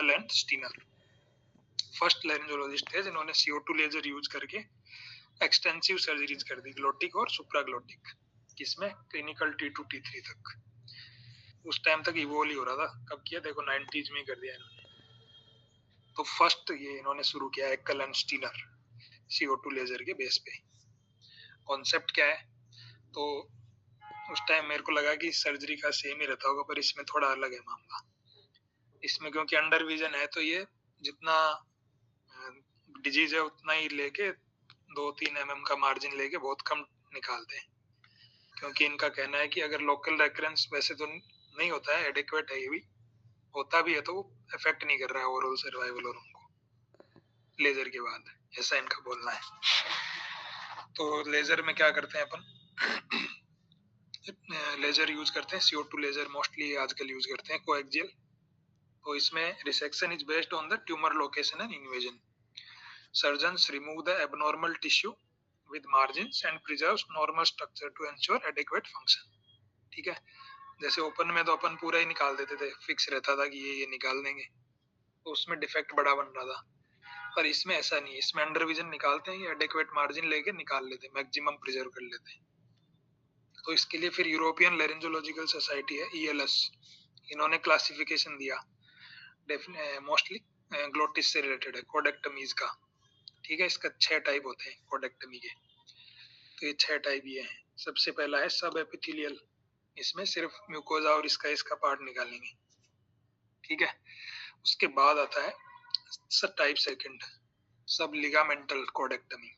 एक्कल and Steiner. First लैरिंजोलॉजिस्ट थे जिन्होंने CO2 laser use करके एक्सटेंसिव सर्जरीज कर दी, ग्लोटिक और सुप्राग्लोटिक, किसमें क्लिनिकल T2 T3 तक। उस टाइम तक इवोल्व ही हो रहा था, कब किया देखो 90s में कर दिया इन्होंने। तो फर्स्ट ये इन्होंने शुरू किया एक्कल एंड स्टीनर CO2 लेजर के बेस पे। कॉन्सेप्ट क्या है, तो उस टाइम मेरे को लगा कि सर्जरी का सेम ही रहता होगा, पर इसमें थोड़ा अलग है मामला। इसमें क्योंकि अंडर विजन है तो ये जितना डिजीज है उतना ही लेके 2-3 mm का मार्जिन लेके बहुत कम निकालते हैं, क्योंकि इनका कहना है कि अगर लोकल रेकरेंस वैसे तो नहीं होता है, एडिक्वेट है, ये भी होता भी है तो वो इफेक्ट नहीं कर रहा है ओवरऑल सर्वाइवल और उनको लेजर के बाद, ऐसा इनका बोलना है। तो लेजर में क्या करते हैं अपन, लेजर यूज करते हैं CO2 लेजर, मोस्टली आजकल यूज करते हैं कोएक्सियल। तो इसमें resection is based on the tumour location and invasion. Surgeons remove the abnormal tissue with margins and preserves normal structure to ensure adequate function। ठीक है, जैसे ओपन में तो अपन पूरा ही निकाल देते थे, फिक्स रहता था कि ये निकाल देंगे, तो उसमें डिफेक्ट बड़ा बन रहा था। पर इसमें ऐसा नहीं, इसमें अंडर विजन निकालते हैं, एडेक्वेट मार्जिन लेके निकाल लेते हैं, मैक्सिमम प्रिजर्व कर लेते हैं। तो इसके लिए फिर यूरोपियन लैरिंजोलॉजिकल सोसाइटी है ELS, इन्होंने क्लासिफिकेशन दिया, मोस्टली ग्लोटिस से रिलेटेड है, कोडेक्टमीज का। ठीक है, इसका 6 टाइप होते हैं कोडेक्टमी के, तो ये 6 टाइप ये हैं। सबसे पहला है सब एपिथेलियल, इसमें सिर्फ म्यूकोजा और इसका पार्ट निकालेंगे। ठीक है, उसके बाद आता है टाइप सेकंड, सब लिगामेंटल कोडेक्टमी।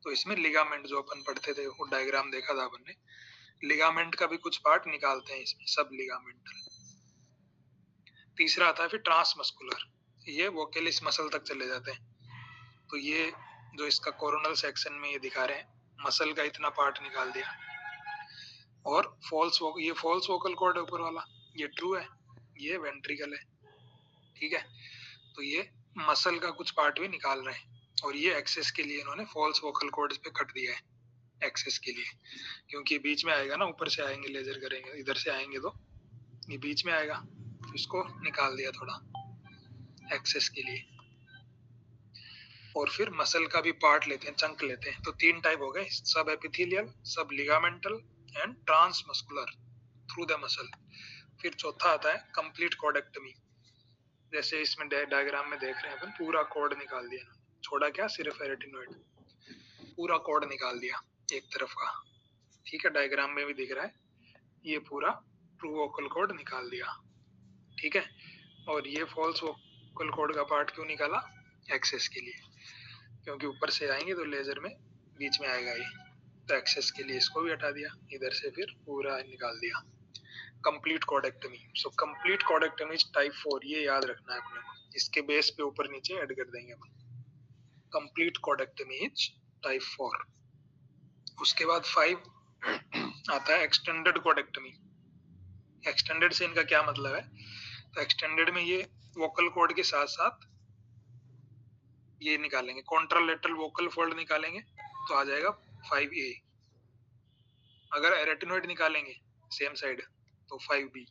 तो इसमें लिगामेंट जो अपन पढ़ते थे, वो डायग्राम देखा था अपन ने, लिगामेंट का भी कुछ पार्ट निकालते हैं इसमें, सब लिगामेंटल। तीसरा आता है फिर ट्रांसमस्कुलर, ये वोकेलिस मसल तक चले जाते हैं। तो ये जो इसका कोरोनल सेक्शन में ये दिखा रहे हैं, मसल का इतना पार्ट निकाल दिया। और ये फॉल्स वोकल कॉर्ड है ऊपर वाला, ये ट्रू है, ये वेंट्रिकल है। ठीक है, तो ये मसल का कुछ पार्ट भी निकाल रहे हैं, और ये एक्सेस के लिए इन्होंने फॉल्स वोकल कॉर्ड पे कट दिया है, एक्सेस के लिए, क्योंकि बीच में आएगा ना, ऊपर से आएंगे लेजर करेंगे, इधर से आएंगे तो ये बीच में आएगा, तो इसको निकाल दिया थोड़ा एक्सेस के लिए। और फिर मसल का भी पार्ट लेते हैं, चंक लेते हैं। तो 3 टाइप हो गए, सब एपिथेलियल, सब लिगामेंटल एंड ट्रांसमस्कुलर थ्रू द मसल। फिर चौथा आता है कंप्लीट कोडेक्टमी, जैसे इसमें डायग्राम में देख रहे हैं अपन, पूरा कॉर्ड निकाल दिया, छोड़ा क्या, सिर्फ एरेटिनोइड, पूरा कॉर्ड निकाल दिया एक तरफ का। ठीक है, डायग्राम में भी दिख रहा है, ये पूरा ट्रू वोकल कॉर्ड निकाल दिया। ठीक है, और ये फॉल्स वोकल कॉर्ड का पार्ट क्यों निकाला, एक्सेस के लिए, क्योंकि ऊपर से आएंगे तो लेजर में बीच में आएगा ये, तो एक्सेस के लिए इसको भी हटा दिया, इधर से फिर पूरा निकाल दिया। कंप्लीट कोडेक्टमी। सो कंप्लीट कोडेक्टमी टाइप 4, ये याद रखना है अपने को, इसके बेस पे ऊपर नीचे ऐड कर देंगे अपन। Complete cordectomy is type 4। उसके बाद 5 आता है एक्सटेंडेड कोडेक्टमी। एक्सटेंडेड से इनका क्या मतलब है, तो एक्सटेंडेड में ये वोकल कॉर्ड के साथ साथ ये निकालेंगे, कॉन्ट्रालेटरल वोकल फोल्ड निकालेंगे, तो आ जाएगा 5A। अगर एरेटिनोइड निकालेंगे सेम साइड तो 5B।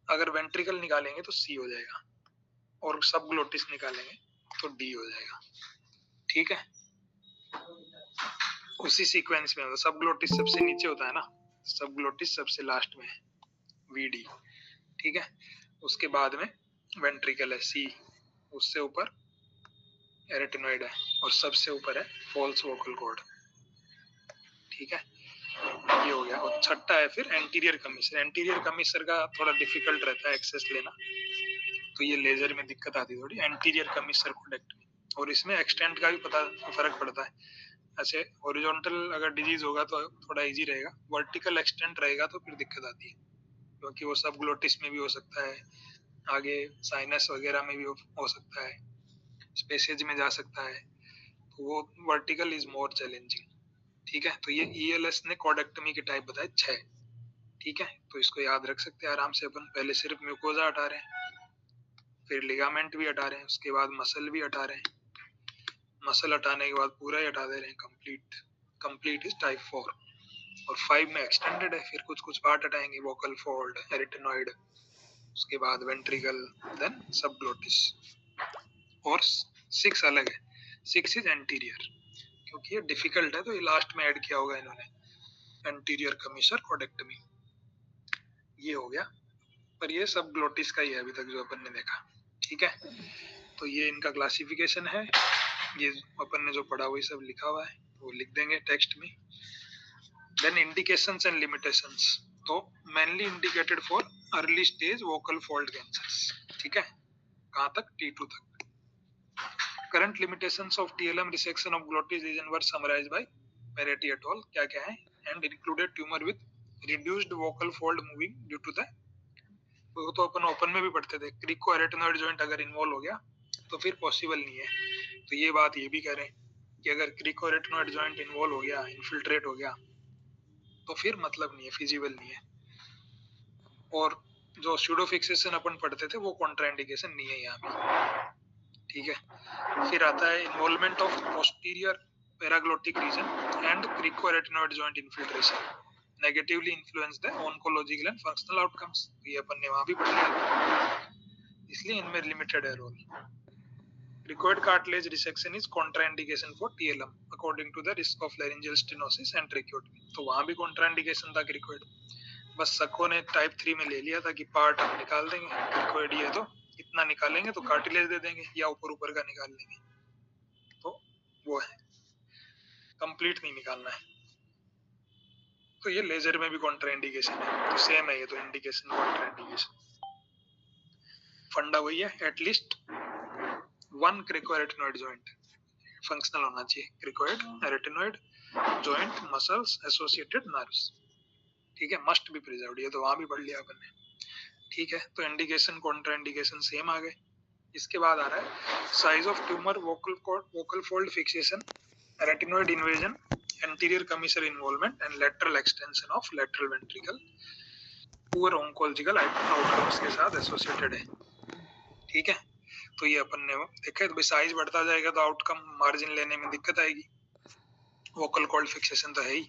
अगर वेंट्रिकल निकालेंगे तो C हो जाएगा, और सब ग्लोटिस निकालेंगे तो D हो जाएगा। ठीक है, उसी सीक्वेंस में, सब ग्लोटिस सबसे नीचे होता है ना, सब ग्लोटिस सबसे लास्ट में है, VD। ठीक है, उसके बाद में वेंट्रिकल है C, उससे ऊपर एरेटिनोइड है, और सबसे ऊपर है फॉल्स वोकल कॉर्ड। ठीक है, ये हो गया। और छठा है फिर एंटीरियर कमीसर। एंटीरियर कमीसर का थोड़ा डिफिकल्ट रहता है एक्सेस लेना, तो ये लेजर में दिक्कत आती है थोड़ी, एंटीरियर कमीसर कोडेक्टमी। और इसमें एक्सटेंट का भी फर्क पड़ता है। ऐसे हॉरिजॉन्टल अगर डिजीज होगा तो थोड़ा इजी रहेगा, वर्टिकल एक्सटेंट रहेगा तो फिर दिक्कत आती है, क्योंकि वो सब ग्लोटिस में भी हो सकता है, आगे साइनस वगैरह में भी हो सकता है, स्पेसेज में जा सकता है, तो वो वर्टिकल इज मोर चैलेंजिंग। ठीक है, तो ये ELS ने कोडेक्टमी के टाइप बताए 6। ठीक है, तो इसको याद रख सकते हैं आराम से अपन। पहले सिर्फ म्यूकोजा हटा रहे हैं, फिर लिगामेंट भी हटा रहे हैं, उसके बाद मसल भी हटा रहे हैं, मसल हटाने के बाद पूरा ही हटा दे रहे हैं, कंप्लीट इज टाइप 4। और 5 में एक्सटेंडेड है, फिर कुछ पार्ट हटाएंगे, वोकल फोल्ड, एरिटेनॉइड, उसके बाद वेंट्रिकल, देन सबग्लोटिस। और 6 अलग है। 6 इज एंटीरियर, क्योंकि ये डिफिकल्ट है तो ये लास्ट में ऐड किया होगा इन्होंने, एंटीरियर कमीसर कोडेक्टमी। ये हो गया, पर ये सबग्लोटिस का ही है अभी तक जो अपन ने देखा। ठीक है, तो ये इनका क्लासिफिकेशन है। ये अपन ने जो पढ़ा वही सब लिखा हुआ है, वो लिख देंगे टेक्स्ट में। देन इंडिकेशंस एंड लिमिटेशंस, तो mainly indicated for early stage vocal fold cancers. ठीक है, कहाँ तक? T2 तक। Current limitations of TLM resection of glottis region were summarised by Peretti et al. क्या क्या है? And included tumour with reduced vocal fold moving due to the, वो तो अपन ओपन में भी पढ़ते थे, क्रिको एरेटिनॉइड जॉइंट अगर इन्वॉल्व हो गया तो फिर पॉसिबल नहीं है। तो ये बात ये भी कह रहे हैं कि अगर क्रिको एरेटिनॉइड जॉइंट इन्वॉल्व हो गया, इन्फिल्ट्रेट हो गया, तो फिर मतलब नहीं है, फिजिबल नहीं है। और जो स्यूडो फिक्सेशन अपन पढ़ते थे वो कॉन्ट्राइंडिकेशन नहीं है यहाँ पे। ठीक है, फिर आता है involvement of posterior paraglottic region and crico arytenoid joint infiltration negatively influence the oncological and functional outcomes. ये अपन ने वहां भी पढ़ लिया, इसलिए इनमें लिमिटेड है role. Cricoid cartilage resection is contraindication for TLM according to the risk of laryngeal stenosis and tracheotomy। तो वहां भी contraindication था cricoid, बस सको ने टाइप 3 में ले लिया था कि पार्ट हम निकाल देंगे, cricoid ये तो इतना निकालेंगे तो कार्टिलेज दे देंगे या ऊपर ऊपर का निकाल लेंगे, तो वो है, कंप्लीट नहीं निकालना है। तो ये लेजर में भी कॉन्ट्राइंडिकेशन है, तो सेम है ये तो, इंडिकेशन कॉन्ट्राइंडिकेशन फंडा वही है। At least one crico arytenoid joint functional होना चाहिए, cricoid arytenoid joint muscles associated nerves. ठीक है, मस्ट बी प्रिजर्व्ड, ये तो वहां भी पढ़ लिया अपन ने। ठीक है, तो इंडिकेशन कॉन्ट्राइंडिकेशन सेम आ गए। इसके बाद आ रहा है size of tumour, vocal fold fixation, arytenoid invasion, anterior commissure involvement and lateral extension of lateral ventricle, poor oncological outcomes के साथ एसोसिएटेड है। ठीक है, तो ये अपन ने देखा है। तो साइज बढ़ता जाएगा तो आउटकम मार्जिन लेने में दिक्कत आएगी। वोकल कॉर्ड फिक्सेशन तो है ही,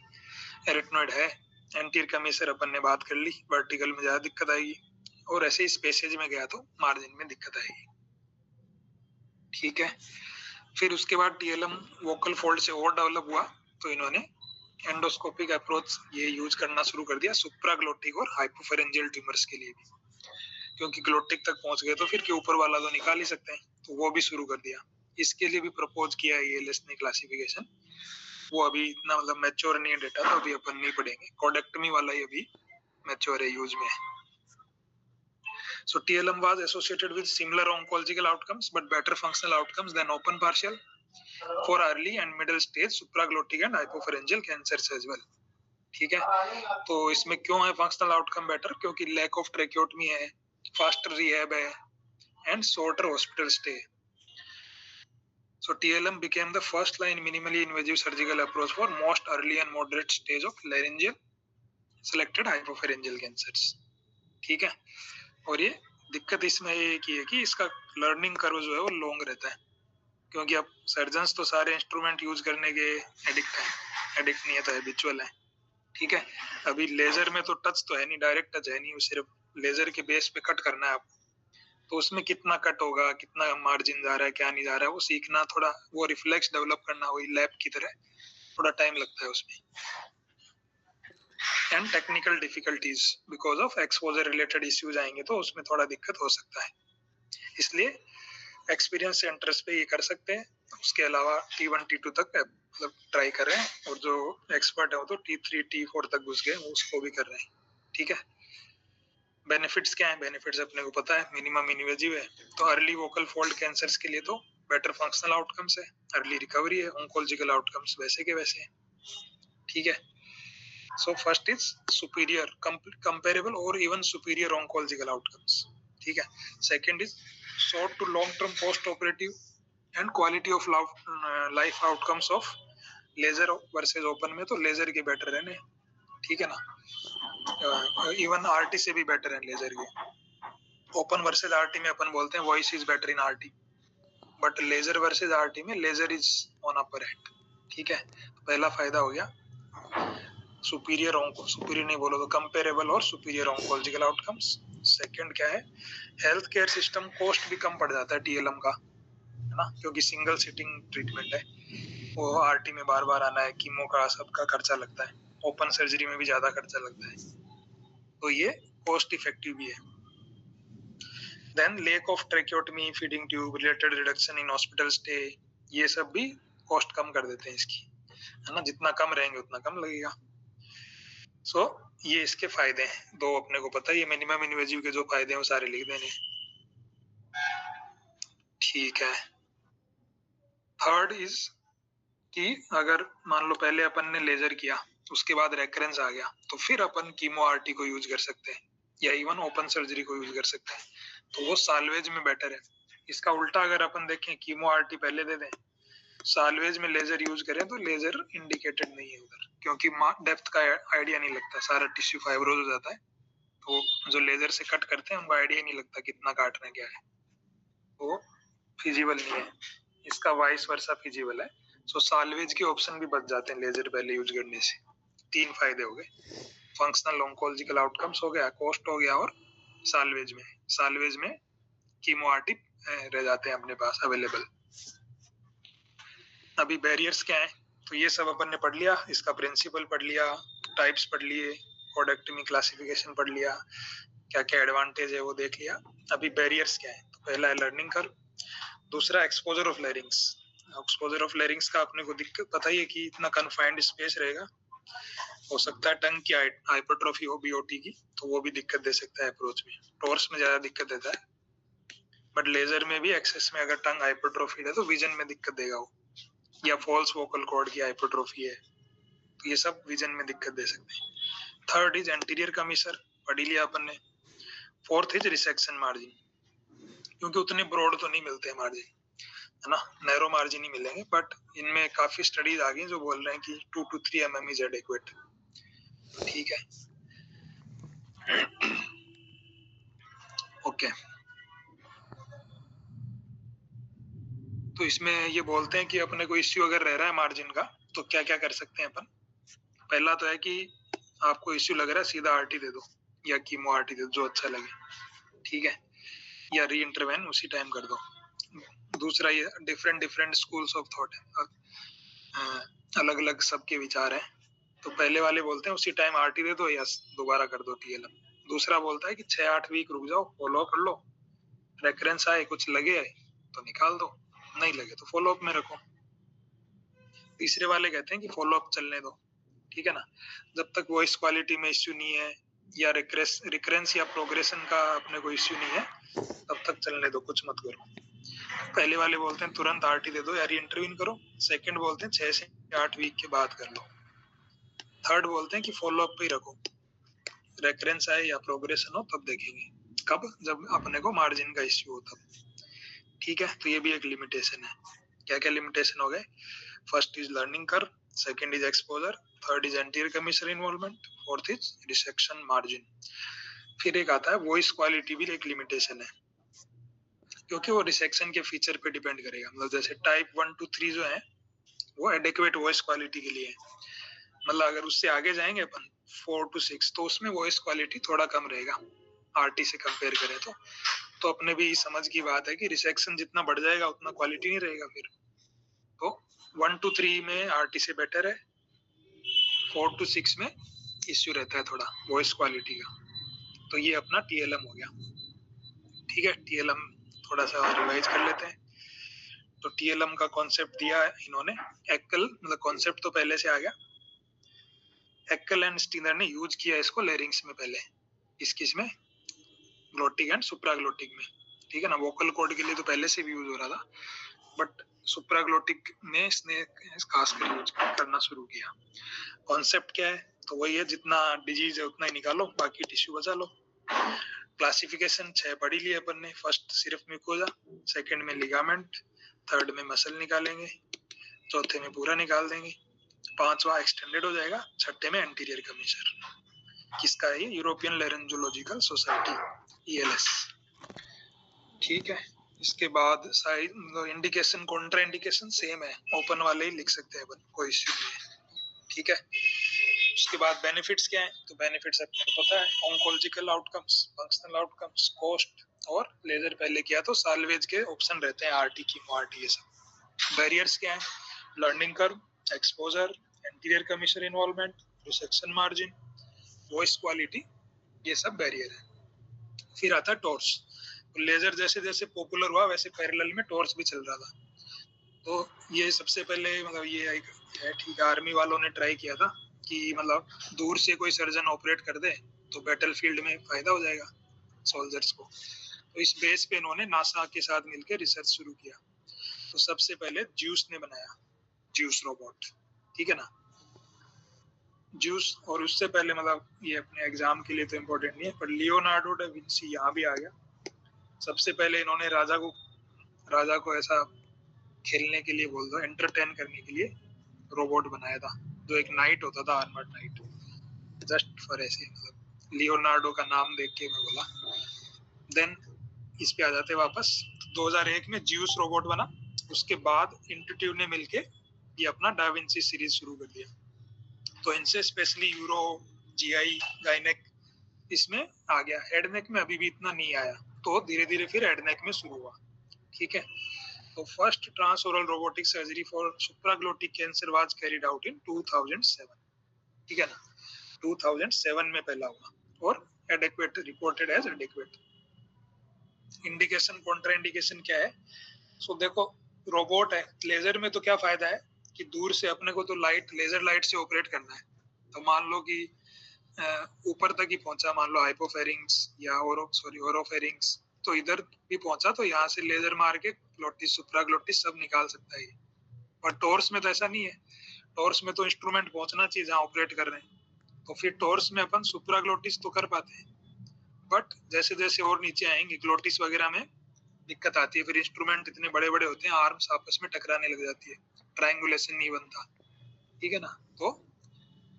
एरेटिनॉइड है, एंटीरियर कमीसर अपन ने बात कर ली, वर्टिकल में ज्यादा दिक्कत आएगी, और ऐसे ही स्पेसेज में गया तो मार्जिन में दिक्कत आएगी। ठीक है, फिर उसके बाद टीएलएम वोकल फोल्ड से और डेवलप हुआ तो इन्होंने एंडोस्कोपिक अप्रोच ये यूज करना शुरू कर दिया सुप्राग्लोटिक और हाइपोफेरेंजियल ट्यूमर्स के लिए भी, क्योंकि ग्लोटिक तक पहुंच गए तो फिर के ऊपर वाला तो निकाल ही सकते हैं, तो वो भी शुरू कर दिया। इसके लिए भी प्रपोज किया है एएलएस ने क्लासिफिकेशन, वो अभी इतना मतलब मैच्योर नहीं है डेटा, तो अभी अपन नहीं पढ़ेंगे। कोडेक्टमी वाला ही अभी मैच्योर है, यूज में है। So TLM was associated with similar oncological outcomes but better functional outcomes than open partial for early and middle stage supraglottic and hypopharyngeal cancers as well। ठीक है, तो इसमें क्यों है फंक्शनल आउटकम बेटर? क्योंकि लैक ऑफ ट्रेक्योटमी है, faster rehab है and shorter hospital stay. So TLM became the first line minimally invasive surgical approach for most early and moderate stage of laryngeal selected hypopharyngeal cancers। ठीक है, और ये दिक्कत इसमें ये की है कि इसका लर्निंग कर्व जो है वो लॉन्ग रहता है, क्योंकि अब सर्जन्स तो सारे इंस्ट्रूमेंट यूज करने के एडिक्ट हैं, एडिक्ट नहीं है तो हैबिचुअल है। ठीक है, अभी लेजर में तो टच तो है नहीं, डायरेक्ट टच है नहीं, सिर्फ लेजर के बेस पे कट करना है आपको, तो उसमें कितना कट होगा, कितना मार्जिन जा रहा है, क्या नहीं जा रहा है, वो सीखना, थोड़ा वो रिफ्लेक्स डेवलप करना, वही लैब की तरह थोड़ा टाइम लगता है उसमें। And technical difficulties because of exposure related issues आएंगे तो उसमें थोड़ा दिक्कत हो सकता है, इसलिए एक्सपीरियंस सेंटर्स पे ये कर सकते हैं। उसके अलावा T1 T2 तक मतलब ट्राई कर रहे हैं, और जो एक्सपर्ट है वो तो T3 T4 तक घुस गए, उसको भी कर रहे हैं। ठीक है, बेनिफिट्स क्या है? बेनिफिट्स अपने को पता है, मिनिमम इन्वेजिव है, तो अर्ली वोकल फोल्ड कैंसर्स के लिए तो बेटर फंक्शनल आउटकम्स है, अर्ली रिकवरी है, ऑन्कोलॉजिकल आउटकम्स वैसे के वैसे हैं। ठीक है, so first is superior, comparable or even superior oncological outcomes। ठीक है, second is short to long term post operative and quality of life outcomes of laser versus open में तो लेजर के बेटर है ना। ठीक है ना, इवन आरटी से भी बेटर है लेजर के। ओपन वर्सेस आरटी में अपन बोलते हैं voice is better in RT, but laser versus RT में laser is on upper hand. ठीक है, पहला फायदा हो गया सुपीरियर नहीं बोलो तो कंपेरेबल और सुपीरियर ऑन्कोलॉजिकल आउटकम्स। सेकंड क्या है, हेल्थ केयर सिस्टम कॉस्ट भी कम पड़ जाता है टीएलएम का, है ना, क्योंकि सिंगल सिटिंग ट्रीटमेंट है, वो आरटी में बार बार आना है, कीमो का सबका खर्चा लगता है, ओपन सर्जरी में भी ज्यादा खर्चा लगता है, तो ये कॉस्ट इफेक्टिव भी है। Then lack of tracheotomy, feeding tube, related reduction in hospital stay, ये सब भी कॉस्ट कम कर देते हैं इसकी, है ना, जितना कम रहेंगे उतना कम लगेगा। सो ये इसके फायदे हैं दो, अपने को पता है, ये मिनिमम इन्वेजिव के जो फायदे हैं वो सारे लिख देने। ठीक है, थर्ड इज कि अगर मान लो पहले अपन ने लेजर किया, उसके बाद रेकरेंस आ गया, तो फिर अपन कीमो आरटी को यूज कर सकते हैं या इवन ओपन सर्जरी को यूज कर सकते हैं, तो वो साल्वेज में बेटर है। इसका उल्टा अगर अपन देखें, कीमो आरटी पहले दे दें, साल्वेज में लेजर यूज करें, तो लेजर इंडिकेटेड नहीं है उधर, क्योंकि डेप्थ का आइडिया नहीं लगता, सारा टिश्यू फाइब्रोज हो जाता है, तो जो लेजर से कट करते हैं उनको आइडिया नहीं लगता कितना काटना क्या है, वो फिजिबल नहीं है। इसका वाइस वर्सा फिजिबल है। सो साल्वेज के ऑप्शन भी बच जाते हैं लेजर पहले यूज करने से। तीन फायदे हो गए, फंक्शनल ऑन्कोलॉजिकल आउटकम्स हो गया, कॉस्ट हो गया, और साल्वेज में कीमो आरटी रह जाते हैं अपने पास अवेलेबल। अभी बैरियर्स क्या है, तो ये सब अपन ने पढ़ लिया, इसका प्रिंसिपल पढ़ लिया, टाइप्स पढ़ लिए, प्रोडक्टमी क्लासिफिकेशन पढ़ लिया, क्या क्या एडवांटेज है वो देख लिया। अभी बैरियर्स क्या है, तो पहला है लर्निंग कर्व, दूसरा एक्सपोजर ऑफ लैरिंग्स। एक्सपोजर ऑफ लैरिंग्स का अपने को दिक्कत पता ही है कि इतना कन्फाइंड स्पेस रहेगा, हो सकता है टंग की हाइपरट्रोफी हो बीओटी की, तो वो भी दिक्कत दे सकता है अप्रोच में, टॉर्स में ज्यादा दिक्कत देता है, बट लेजर में भी एक्सेस में अगर टंग हाइपरट्रोफी है तो विजन में दिक्कत देगा वो, या फॉल्स वोकल कॉर्ड की हाइपरट्रोफी है, तो ये सब विजन में दिक्कत दे सकते हैं। थर्ड इज एंटीरियर कमीसर, पढ़ लिया अपन ने। फोर्थ इज रिसेक्शन मार्जिन, क्योंकि उतने ब्रॉड तो नहीं मिलते मार्जिन, है ना, नैरो मार्जिन ही मिलेंगे, बट इनमें काफी स्टडीज आ गई जो बोल रहे हैं कि 2 to 3 mm इज एडेक्वेट। ठीक है, ओके। तो इसमें ये बोलते हैं कि अपने को इश्यू अगर रह रहा है मार्जिन का, तो क्या क्या कर सकते हैं अपन। पहला तो है कि आपको इश्यू लग रहा है, सीधा आरटी दे दो या कीमो आरटी दे दो, जो अच्छा लगे, ठीक है, या री इंटरवेन उसी टाइम कर दो। दूसरा, ये डिफरेंट स्कूल्स ऑफ थॉट है, अलग अलग सबके विचार हैं। तो पहले वाले बोलते हैं उसी टाइम आरटी दे दो या दोबारा कर दो टीएलएम। दूसरा बोलता है कि 6-8 वीक रुक जाओ, फॉलो कर लो, रेफरेंस आए, कुछ लगे तो निकाल दो, नहीं लगे तो फॉलो अप में रखो। तीसरे वाले कहते हैं कि फॉलो अप चलने दो, ठीक है ना, जब तक वॉइस क्वालिटी में इश्यू नहीं है या रिकरेंस या प्रोग्रेशन का अपने को इश्यू नहीं है, तब तक चलने दो, कुछ मत करो। पहले वाले बोलते हैं तुरंत आरटी दे दो या री इंटरवीन करो। सेकंड बोलते हैं 6 से 8 वीक के बाद कर लो। थर्ड बोलते हैं कि फॉलो अप पे ही रखो, रेकरेंस आए या प्रोग्रेशन हो तब देखेंगे, कब, जब अपने को मार्जिन का इश्यू हो तब। ठीक है, तो ये भी एक लिमिटेशन है। क्या क्या लिमिटेशन हो गए, first is learning curve, second is exposure, third is anterior commissure involvement, fourth is resection margin. फिर एक आता है वॉइस क्वालिटी, भी एक लिमिटेशन है, क्योंकि वो रिसेक्शन के फीचर पे डिपेंड करेगा। मतलब जैसे टाइप 1 to 3 जो है वो एडेक्वेट वॉइस क्वालिटी के लिए है, मतलब अगर उससे आगे जाएंगे अपन 4 to 6, तो उसमें वॉइस क्वालिटी थोड़ा कम रहेगा आरटी से कंपेयर करें तो अपने भी समझ की बात है कि रिसेक्शन जितना बढ़ जाएगा उतना क्वालिटी नहीं रहेगा फिर। तो 1 to 3 में आरटी से बेटर है, 4 to 6 में इश्यू रहता है थोड़ा वॉइस क्वालिटी का। तो ये अपना टीएलएम हो गया। ठीक है, टीएलएम थोड़ा सा रिवाइज कर लेते हैं। तो टीएलएम का कॉन्सेप्ट दिया है इन्होंने, एक्कल, मतलब कॉन्सेप्ट तो पहले से आ गया, एक्कल एंड स्टीनर ने यूज किया इसको लेरिंग्स में पहले, इसमें ग्लोटिक एंड सुप्राग्लोटिक में, ठीक है ना। वोकल कॉर्ड के लिए तो पहले से भी यूज हो रहा था, बट सुप्राग्लोटिक में इसने खासकर यूज करना शुरू किया। कॉन्सेप्ट क्या है, तो वही है, जितना डिजीज है उतना ही निकालो, बाकी टिश्यू बचा लो। क्लासिफिकेशन 6 पढ़ी ली अपन ने, फर्स्ट सिर्फ म्यूकोजा, सेकंड में लिगामेंट, थर्ड में मसल निकालेंगे, चौथे में पूरा निकाल देंगे, पांचवा एक्सटेंडेड हो जाएगा, छठे में एंटीरियर कमीसर। किसका है ये, यूरोपियन लेरेंजोलॉजिकल सोसाइटी ईएलएस। ठीक है, इसके बाद side indication, contra indication same है, ओपन वाले ही लिख सकते हैं अपन, कोई इश्यू नहीं है। ठीक है, उसके बाद बेनिफिट्स क्या है, तो बेनिफिट्स अपने को पता है, oncological outcomes, functional outcomes, cost, और लेजर पहले किया तो साल्वेज के ऑप्शन रहते हैं, आरटी, कीमो आरटी, ये सब। बैरियर्स क्या है, learning curve, exposure, anterior commission involvement, resection margin, voice quality, ये सब बैरियर है। फिर आता है टॉर्च। तो लेजर जैसे जैसे पॉपुलर हुआ वैसे पैरेलल में टॉर्च भी चल रहा था। तो ये सबसे पहले मतलब ये है ठीक है, आर्मी वालों ने ट्राई किया था कि मतलब दूर से कोई सर्जन ऑपरेट कर दे तो बैटल फील्ड में फायदा हो जाएगा सोल्जर्स को। तो इस बेस पे इन्होंने नासा के साथ मिलकर रिसर्च शुरू किया। तो सबसे पहले ज्यूस ने बनाया, ज्यूस रोबोट, ठीक है ना, ज्यूस। और उससे पहले मतलब ये अपने एग्जाम के लिए तो इम्पोर्टेंट नहीं है, पर लियोनार्डो डा विंसी यहाँ भी आ गया। सबसे पहले इन्होंने राजा को ऐसा खेलने के लिए बोल दो, एंटरटेन करने के लिए रोबोट बनाया था, जो एक नाइट होता था, आर्मर्ड नाइट, जस्ट फॉर ऐसे मतलब लियोनार्डो का नाम देख के मैं बोला। देन इस पे आ जाते वापस। 2001 में ज्यूस रोबोट बना। उसके बाद इंट्यूटिव ने मिलके ये अपना डाविंसी सीरीज शुरू कर दिया। तो इनसे स्पेशली यूरो, जीआई, गाइनेक इसमें आ गया। हेड नेक में अभी भी इतना नहीं आया, तो धीरे धीरे फिर हेड नेक में शुरू हुआ, ठीक है। तो first transoral robotic surgery for supraglottic cancer was carried out in 2007, ठीक है ना, 2007 में पहला हुआ, और adequate, reported as adequate. Indication, contra indication क्या है, सो देखो रोबोट है, लेजर में तो क्या फायदा है कि दूर से अपने को तो लाइट, लेजर लाइट से ऑपरेट करना है। तो मान लो कि ऊपर तक ही पहुंचा, मान लो हाइपोफेरिंग्स या ओरोफेरिंग्स, तो इधर भी पहुंचा तो यहाँ से लेजर मार के ग्लोटिस, सुप्राग्लोटिस सब निकाल सकता है। पर टॉर्स में तो ऐसा नहीं है। टॉर्स में तो इंस्ट्रूमेंट पहुंचना चाहिए जहाँ ऑपरेट कर रहे हैं, तो फिर टॉर्स में अपन सुप्राग्लोटिस तो कर पाते हैं, बट जैसे जैसे और नीचे आएंगे ग्लोटिस वगैरह में दिक्कत आती है। फिर इंस्ट्रूमेंट इतने बड़े बड़े होते हैं, आर्म्स आपस में टकराने लग जाती है, ट्रायंगुलेशन नहीं बनता, ठीक है ना। तो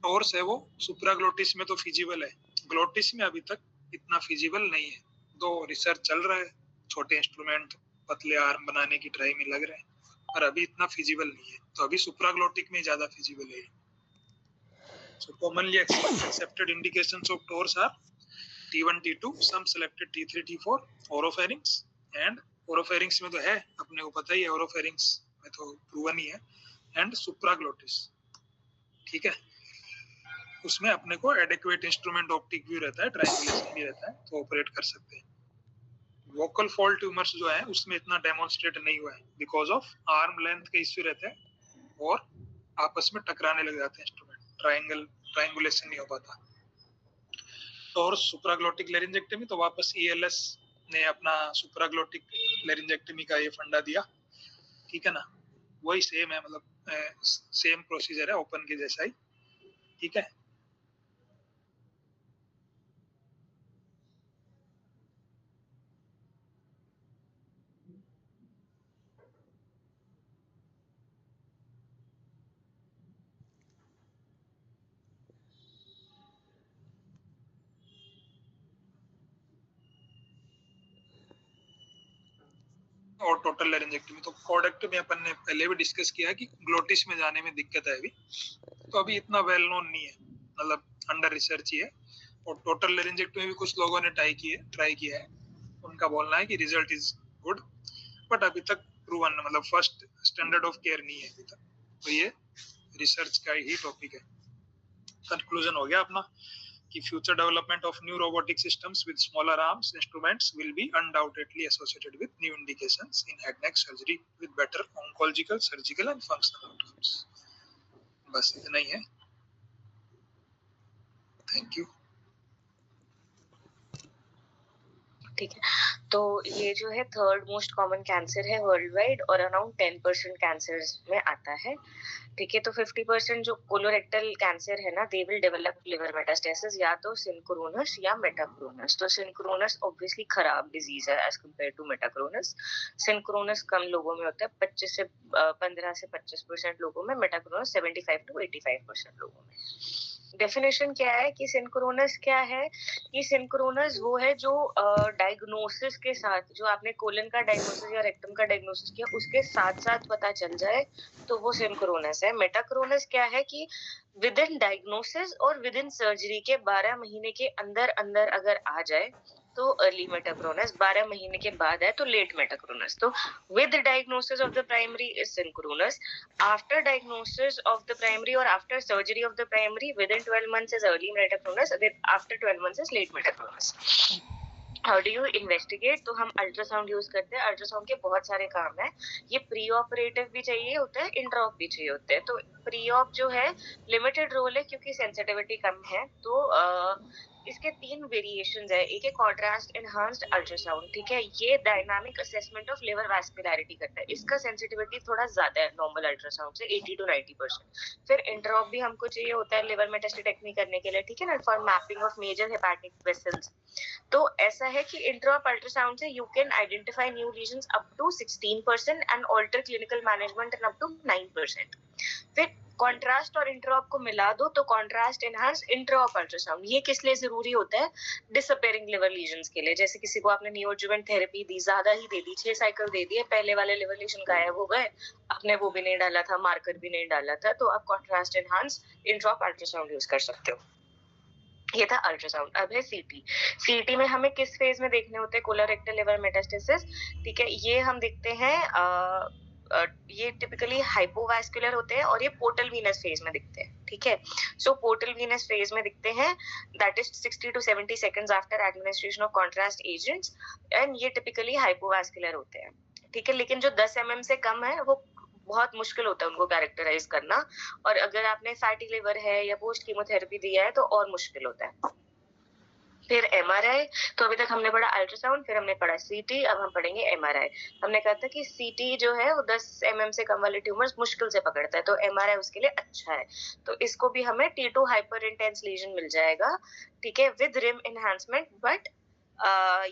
टॉर्स है वो सुप्राग्लोटिस में तो फिजिबल है, ग्लोटिस में अभी तक इतना फिजिबल नहीं है। तो रिसर्च चल रहा है, छोटे इंस्ट्रूमेंट, पतले आर्म बनाने की ट्राई में लग रहे हैं, पर अभी इतना फिजिबल नहीं है। तो अभी सुप्राग्लोटिक में ज्यादा फिजिबल है। So commonly accepted indications of TORS are T1, T2, some selected T3, T4, oropharynx, and oropharynx में तो है, अपने को पता ही है, oropharynx में तो प्रूवन ही है, and supraglottis, ठीक है। उसमें अपने को एडिक्वेट इंस्ट्रूमेंट, ऑप्टिक व्यू रहता है, ट्रायंगुलेशन भी रहता है, तो ऑपरेट कर सकते हैं। वोकल फॉल्ट ट्यूमर्स जो है उसमें इतना डेमोन्स्ट्रेट नहीं हुआ है, बिकॉज ऑफ आर्म लेंथ का इश्यू रहता है, और आपस में टकराने लग जाते हैं इंस्ट्रूमेंट, ट्रायंगुलेशन नहीं हो पाता। और सुप्राग्लोटिक लेरिंजेक्टमी, तो वापस ईएलएस ने अपना सुप्राग्लोटिक लेरिंजेक्टमी का ये फंडा दिया, ठीक है ना। वही सेम है, मतलब सेम प्रोसीजर है, ओपन के जैसा ही, ठीक है। और टोटल लेरिंजेक्टमी, तो कोडेक्ट में अपन ने पहले भी डिस्कस किया कि ग्लोटिस में जाने में दिक्कत है अभी, तो अभी इतना वेल नोन नहीं है, मतलब अंडर रिसर्च ही है। और टोटल लेरिंजेक्टमी भी कुछ लोगों ने ट्राई किया है, उनका बोलना है कि रिजल्ट इज गुड, बट अभी तक प्रूवन, मतलब फर्स्ट स्टैंडर्ड ऑफ केयर नहीं है अभी तक। तो ये रिसर्च का ही टॉपिक है। कंक्लूजन हो गया अपना कि future development of new robotic systems with smaller arms instruments will be undoubtedly associated with new indications in head neck surgery with better oncological, surgical and functional outcomes. बस इतना ही है। Thank you. ठीक है, तो ये जो है थर्ड मोस्ट कॉमन कैंसर है वर्ल्ड वाइड, और अराउंड 10% कैंसर में आता है, ठीक है। तो 50% जो कोलोरेक्टल कैंसर है ना, they will develop liver metastasis, या तो सिंक्रोनस या मेटाक्रोनस। तो सिंक्रोनस ऑब्वियसली खराब डिजीज है as compare to metachronous. Synchronous कम लोगों में होता है, 15 से 25% लोगों में, मेटाक्रोनस 75 to 85% लोगों में। डेफिनेशन क्या है कि सिंक्रोनस क्या है कि सिंक्रोनस वो है जो डायग्नोसिस के साथ, जो आपने कोलन का डायग्नोसिस या रेक्टम का डायग्नोसिस किया उसके साथ साथ पता चल जाए तो वो सिंक्रोनस है। मेटाक्रोनस क्या है कि विद इन डायग्नोसिस और विद इन सर्जरी के 12 महीने के अंदर अंदर अगर आ जाए तो अर्ली मेटाक्रोनस, 12 महीने के बाद है तो लेट मेटाक्रोनस। तो with diagnosis of the primary is synchronous, after diagnosis of the primary or after surgery of the primary within 12 months is early metachronous, after 12 months is late metachronous. How do you investigate? तो हम ultrasound use करते हैं। Ultrasound के बहुत सारे काम है, ये प्री ऑपरेटिव भी चाहिए होता है, इंट्रा-ऑप भी चाहिए होते हैं। तो प्री ऑप जो है लिमिटेड रोल है क्योंकि सेंसिटिविटी कम है। तो इसके 3 वेरिएशंस है। एक है कॉन्ट्रास्ट एनहांस्ड अल्ट्रासाउंड, ठीक है, ये डायनामिक असेसमेंट ऑफ लिवर वास्कुलैरिटी करता है। इसका सेंसिटिविटी थोड़ा ज्यादा है नॉर्मल अल्ट्रासाउंड से, 80 to 90%। फिर इंट्रा-ऑप भी हमको चाहिए होता है लिवर मेटास्टेटेक्टमी करने के लिए, ठीक है ना, for mapping of major hepatic vessels. तो ऐसा है कि इंट्रा-ऑप अल्ट्रासाउंड से you can identify new lesions up to 16% and alter clinical management and up to 9%। फिर कॉन्ट्रास्ट और इंट्रा-ऑप को मिला दो तो कॉन्ट्रास्ट एनहांस इंट्रा-ऑप अल्ट्रासाउंड। ये किस लिए जरूरी होता है? डिसअपीयरिंग लिवर लीजन्स के लिए। जैसे किसी को आपने नियोजुवेंट थेरेपी दी, ज्यादा ही दे दी, 6 साइकिल दे दिए, पहले वाले लिवर लीजन गायब हो गए, आपने वो भी नहीं डाला था, मार्कर भी नहीं डाला था, तो आप contrast enhance intra-op ultrasound use कर सकते हो। ये था अल्ट्रासाउंड। अब है सीटी। सीटी में हमें किस फेज में देखने होते हैं कोलोरेक्टल लिवर मेटास्टेसिस? ठीक है, ये हम देखते हैं ये टिपिकली हाइपोवास्कुलर होते हैं और ये पोर्टल वीनस फेज में दिखते हैं, ठीक है। सो पोर्टल वीनस फेज में दिखते हैं, that is 60 to 70 seconds after administration of contrast agents, and ये टिपिकली हाइपोवास्कुलर होते हैं, ठीक है। लेकिन जो 10 mm से कम है वो बहुत मुश्किल होता है उनको कैरेक्टराइज करना, और अगर आपने फैटी लिवर है या पोस्ट कीमोथेरेपी दिया है तो और मुश्किल होता है। फिर एमआरआई। तो अभी तक हमने पढ़ा अल्ट्रासाउंड, फिर हमने पढ़ा सीटी, अब हम पढ़ेंगे एमआरआई। हमने कहा था कि सीटी जो है वो 10 mm से कम वाले ट्यूमर्स मुश्किल से पकड़ता है, तो एमआरआई उसके लिए अच्छा है। तो इसको भी हमें T2 हाइपर इंटेंस लीजन मिल जाएगा, ठीक है, विद रिम एनहांसमेंट। बट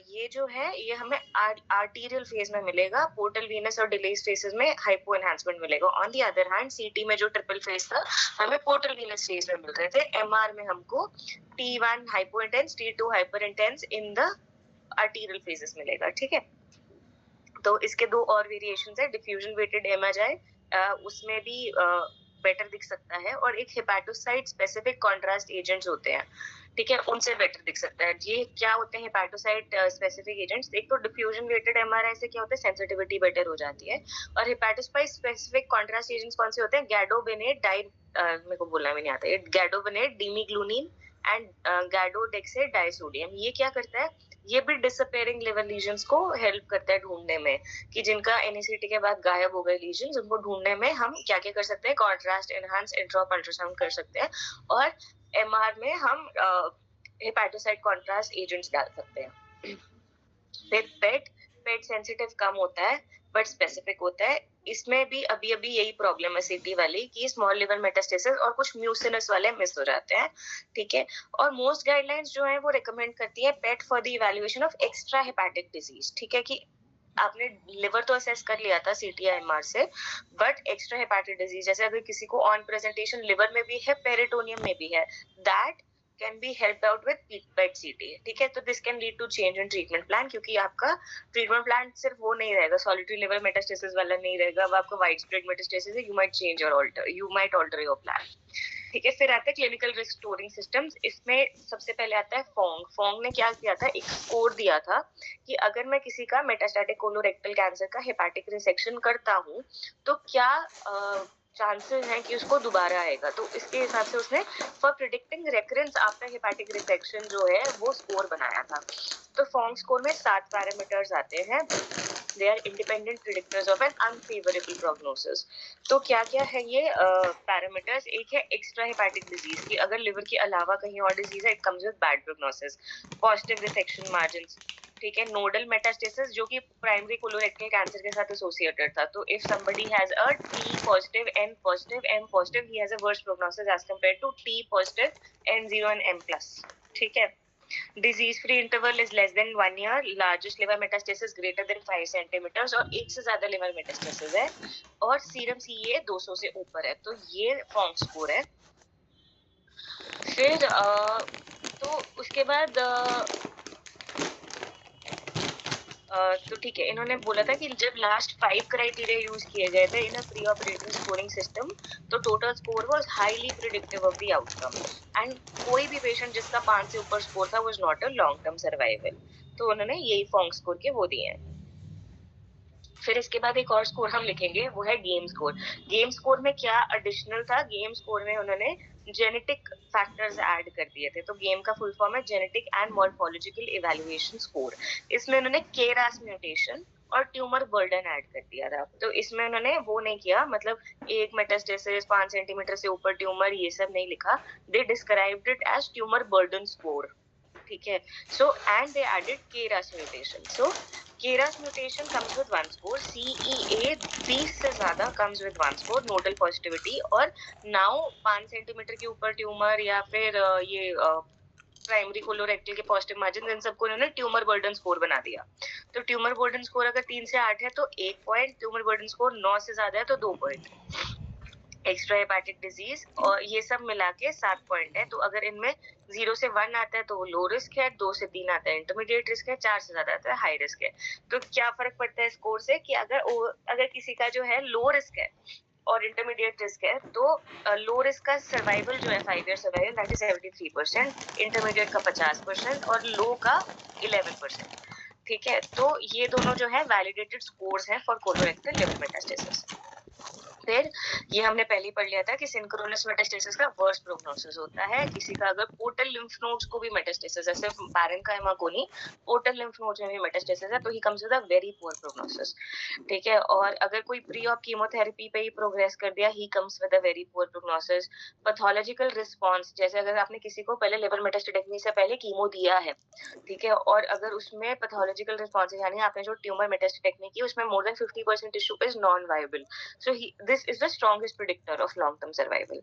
ये जो है ये हमें आर्टीरियल फेज में मिलेगा, पोर्टल वीनस और डिलेज फेसेस में हाइपो एनहांसमेंट मिलेगा। ऑन दी अदर हैंड सीटी में जो ट्रिपल फेज था हमें पोर्टल वीनस फेज में मिल रहे थे। एमआर में हमको T1 hypo intense, T2 hyper intense in the arterial phases मिलेगा, ठीक है। तो इसके 2 और वेरिएशंस है। डिफ्यूजन वेटेड एमआरआई, उसमें भी बेटर दिख सकता है, और एक हेपेटोसाइट स्पेसिफिक कॉन्ट्रास्ट एजेंट्स होते हैं, ठीक है, उनसे बेटर दिख सकता है। ये क्या होते हैं हेपेटोसाइट स्पेसिफिक एजेंट्स? एक तो डिफ्यूजन वेटेड एमआरआई से क्या होता है, सेंसिटिविटी बेटर हो जाती है। और हेपेटोसाइट स्पेसिफिक कॉन्ट्रास्ट एजेंट्स कौन से होते हैं? गैडोबेनेट मेरे को बोलना भी नहीं आता, गैडोबेनेट, डिमीग्लूनिन एंड गैडोडेक्सेट डाइसोडियम। ये क्या करता है? ये भी डिसअपीयरिंग लिवर लीजन्स को हेल्प करता है ढूंढने में, कि जिनका एनएसीटी के बाद गायब हो गए लीजन्स, उनको ढूंढने में हम क्या क्या कर सकते हैं? कॉन्ट्रास्ट एनहांस इंट्रा-ऑप अल्ट्रासाउंड कर सकते हैं, और एमआर में हम हेपेटोसाइट कॉन्ट्रास्ट एजेंट्स डाल सकते हैं। फिर पेट सेंसिटिव कम होता है बट स्पेसिफिक होता है। इसमें भी अभी अभी यही प्रॉब्लम है सीटी वाली, कि स्मॉल लिवर मेटास्टेसिस और कुछ म्यूसिनस वाले मिस हो जाते हैं, ठीक है। और मोस्ट गाइडलाइंस जो है वो रिकमेंड करती है PET for the evaluation of extra hepatic disease, ठीक है, कि आपने लिवर तो असेस कर लिया था सीटी या एमआर से, बट एक्स्ट्रा हेपेटिक डिजीज जैसे अगर किसी को ऑन प्रेजेंटेशन लिवर में भी है, पेरिटोनियम में भी है, that can be helped out with PET CT, ठीक है। तो this can lead to change in treatment plan, क्योंकि आपका treatment plan सिर्फ वो नहीं रहेगा, solitary liver metastasis वाला नहीं रहेगा, अब आपका widespread metastasis है, you might change or alter your plan, ठीक है। फिर आता है क्लिनिकल रिस्क स्कोरिंग सिस्टम्स। इसमें सबसे पहले आता है फोंग ने क्या किया था, एक स्कोर दिया था कि अगर मैं किसी का मेटास्टैटिक कोलोरेक्टल कैंसर का हेपेटिक रिसेक्शन करता हूँ तो क्या चांसेस हैं कि उसको दोबारा आएगा। तो इसके हिसाब से उसने for predicting recurrence after hepatic resection जो है वो स्कोर बनाया था। तो फोंग स्कोर में 7 पैरामीटर्स आते हैं, they are independent predictors of an unfavorable prognosis। तो क्या क्या है ये पैरामीटर्स? एक है एक्स्ट्रा हेपेटिक डिजीज, की अगर लिवर के अलावा कहीं और डिजीज है, it comes with bad prognosis. Positive resection margins, ठीक है। नोडल मेटास्टेसिस जो कि प्राइमरी कोलोरेक्टल कैंसर के साथ एसोसिएटेड था, तो if somebody has a T positive, N positive, M positive, he has a worse prognosis as compared to T positive, N0 and M plus, ठीक है। Disease free interval is less than 1 year, largest liver metastasis greater than 5 centimeters, और एक से ज्यादा liver metastasis है, और serum CEA 200 से ऊपर है। तो ये फोंग स्कोर है। फिर तो उसके बाद तो ठीक है, इन्होंने बोला था कि जब लास्ट 5 क्राइटेरिया यूज किए गए थे in a pre operative scoring system, तो total score was highly predictive of the outcome and कोई भी पेशेंट जिसका 5 से ऊपर स्कोर था was not a long term survival. तो उन्होंने यही फॉन्क स्कोर के वो दिए हैं। फिर इसके बाद एक और स्कोर हम लिखेंगे, वो है गेम स्कोर। गेम स्कोर में क्या एडिशनल था, गेम स्कोर में उन्होंने जेनेटिक फैक्टर्स ऐड कर दिए थे। तो गेम का फुल फॉर्म है genetic and morphological evaluation score. इसमें उन्होंने केरास म्यूटेशन और ट्यूमर बर्डन ऐड कर दिया था। तो इसमें उन्होंने वो नहीं किया, मतलब एक मेटास्टेसिस 5 सेंटीमीटर से ऊपर ट्यूमर ये सब नहीं लिखा। They described it as tumour burden score. ठीक है, so and they added KRAS mutation. So KRAS mutation comes with 1 score, CEA 20 से ज्यादा comes with 1 score, nodal positivity। और now 5 सेंटीमीटर के ऊपर ट्यूमर या फिर ये प्राइमरी कोलोरेक्टल के पॉजिटिव मार्जिन, इन सबको इन्होंने ट्यूमर बर्डन स्कोर बना दिया। तो ट्यूमर बर्डन स्कोर अगर 3 से 8 है तो 1 पॉइंट, ट्यूमर बर्डन स्कोर 9 से ज्यादा है तो 2 पॉइंट। एक्स्ट्रा हेपेटिक डिजीज और ये सब मिला के 7 पॉइंट है। तो अगर इनमें 0 से 1 आता है तो वो लो रिस्क है, 2 से 3 आता है इंटरमीडिएट रिस्क है, 4 से ज्यादा आता है हाई रिस्क है। तो क्या फर्क पड़ता है स्कोर से कि अगर किसी का जो है लो रिस्क है और इंटरमीडिएट रिस्क है, तो लो रिस्क का सर्वाइवल जो है 5 year survival that is 73%, intermediate का 50% और लो का 11%। ठीक है, तो ये दोनों जो है वैलिडेटेड स्कोर्स हैं फॉर कोलोरेक्टल लिवर मेटास्टेसिस। फिर ये हमने पहले ही पढ़ लिया था कि सिंक्रोनस मेटास्टेसिस का वर्स्ट प्रोग्नोसिस होता है। किसी का अगर पोर्टल लिम्फ नोड्स को भी मेटास्टेसिस है, सिर्फ पैरेन्काइमा को नहीं, पोर्टल लिम्फ नोड्स में भी मेटास्टेसिस है, तो he comes with a very poor prognosis. ठीक है, और अगर कोई प्री ऑप कीमोथेरेपी पे ही प्रोग्रेस कर दिया, he comes with a very poor prognosis. Pathological response, जैसे अगर आपने किसी को पहले लिवर मेटास्टेक्टमी से पहले कीमो दिया है, ठीक है, और अगर उसमें पैथोलॉजिकल रिस्पॉन्स यानी आपने जो ट्यूमर मेटास्टेक्टमी की उसमें more than 50% tissue is non viable, so this is the strongest predictor of long term survival।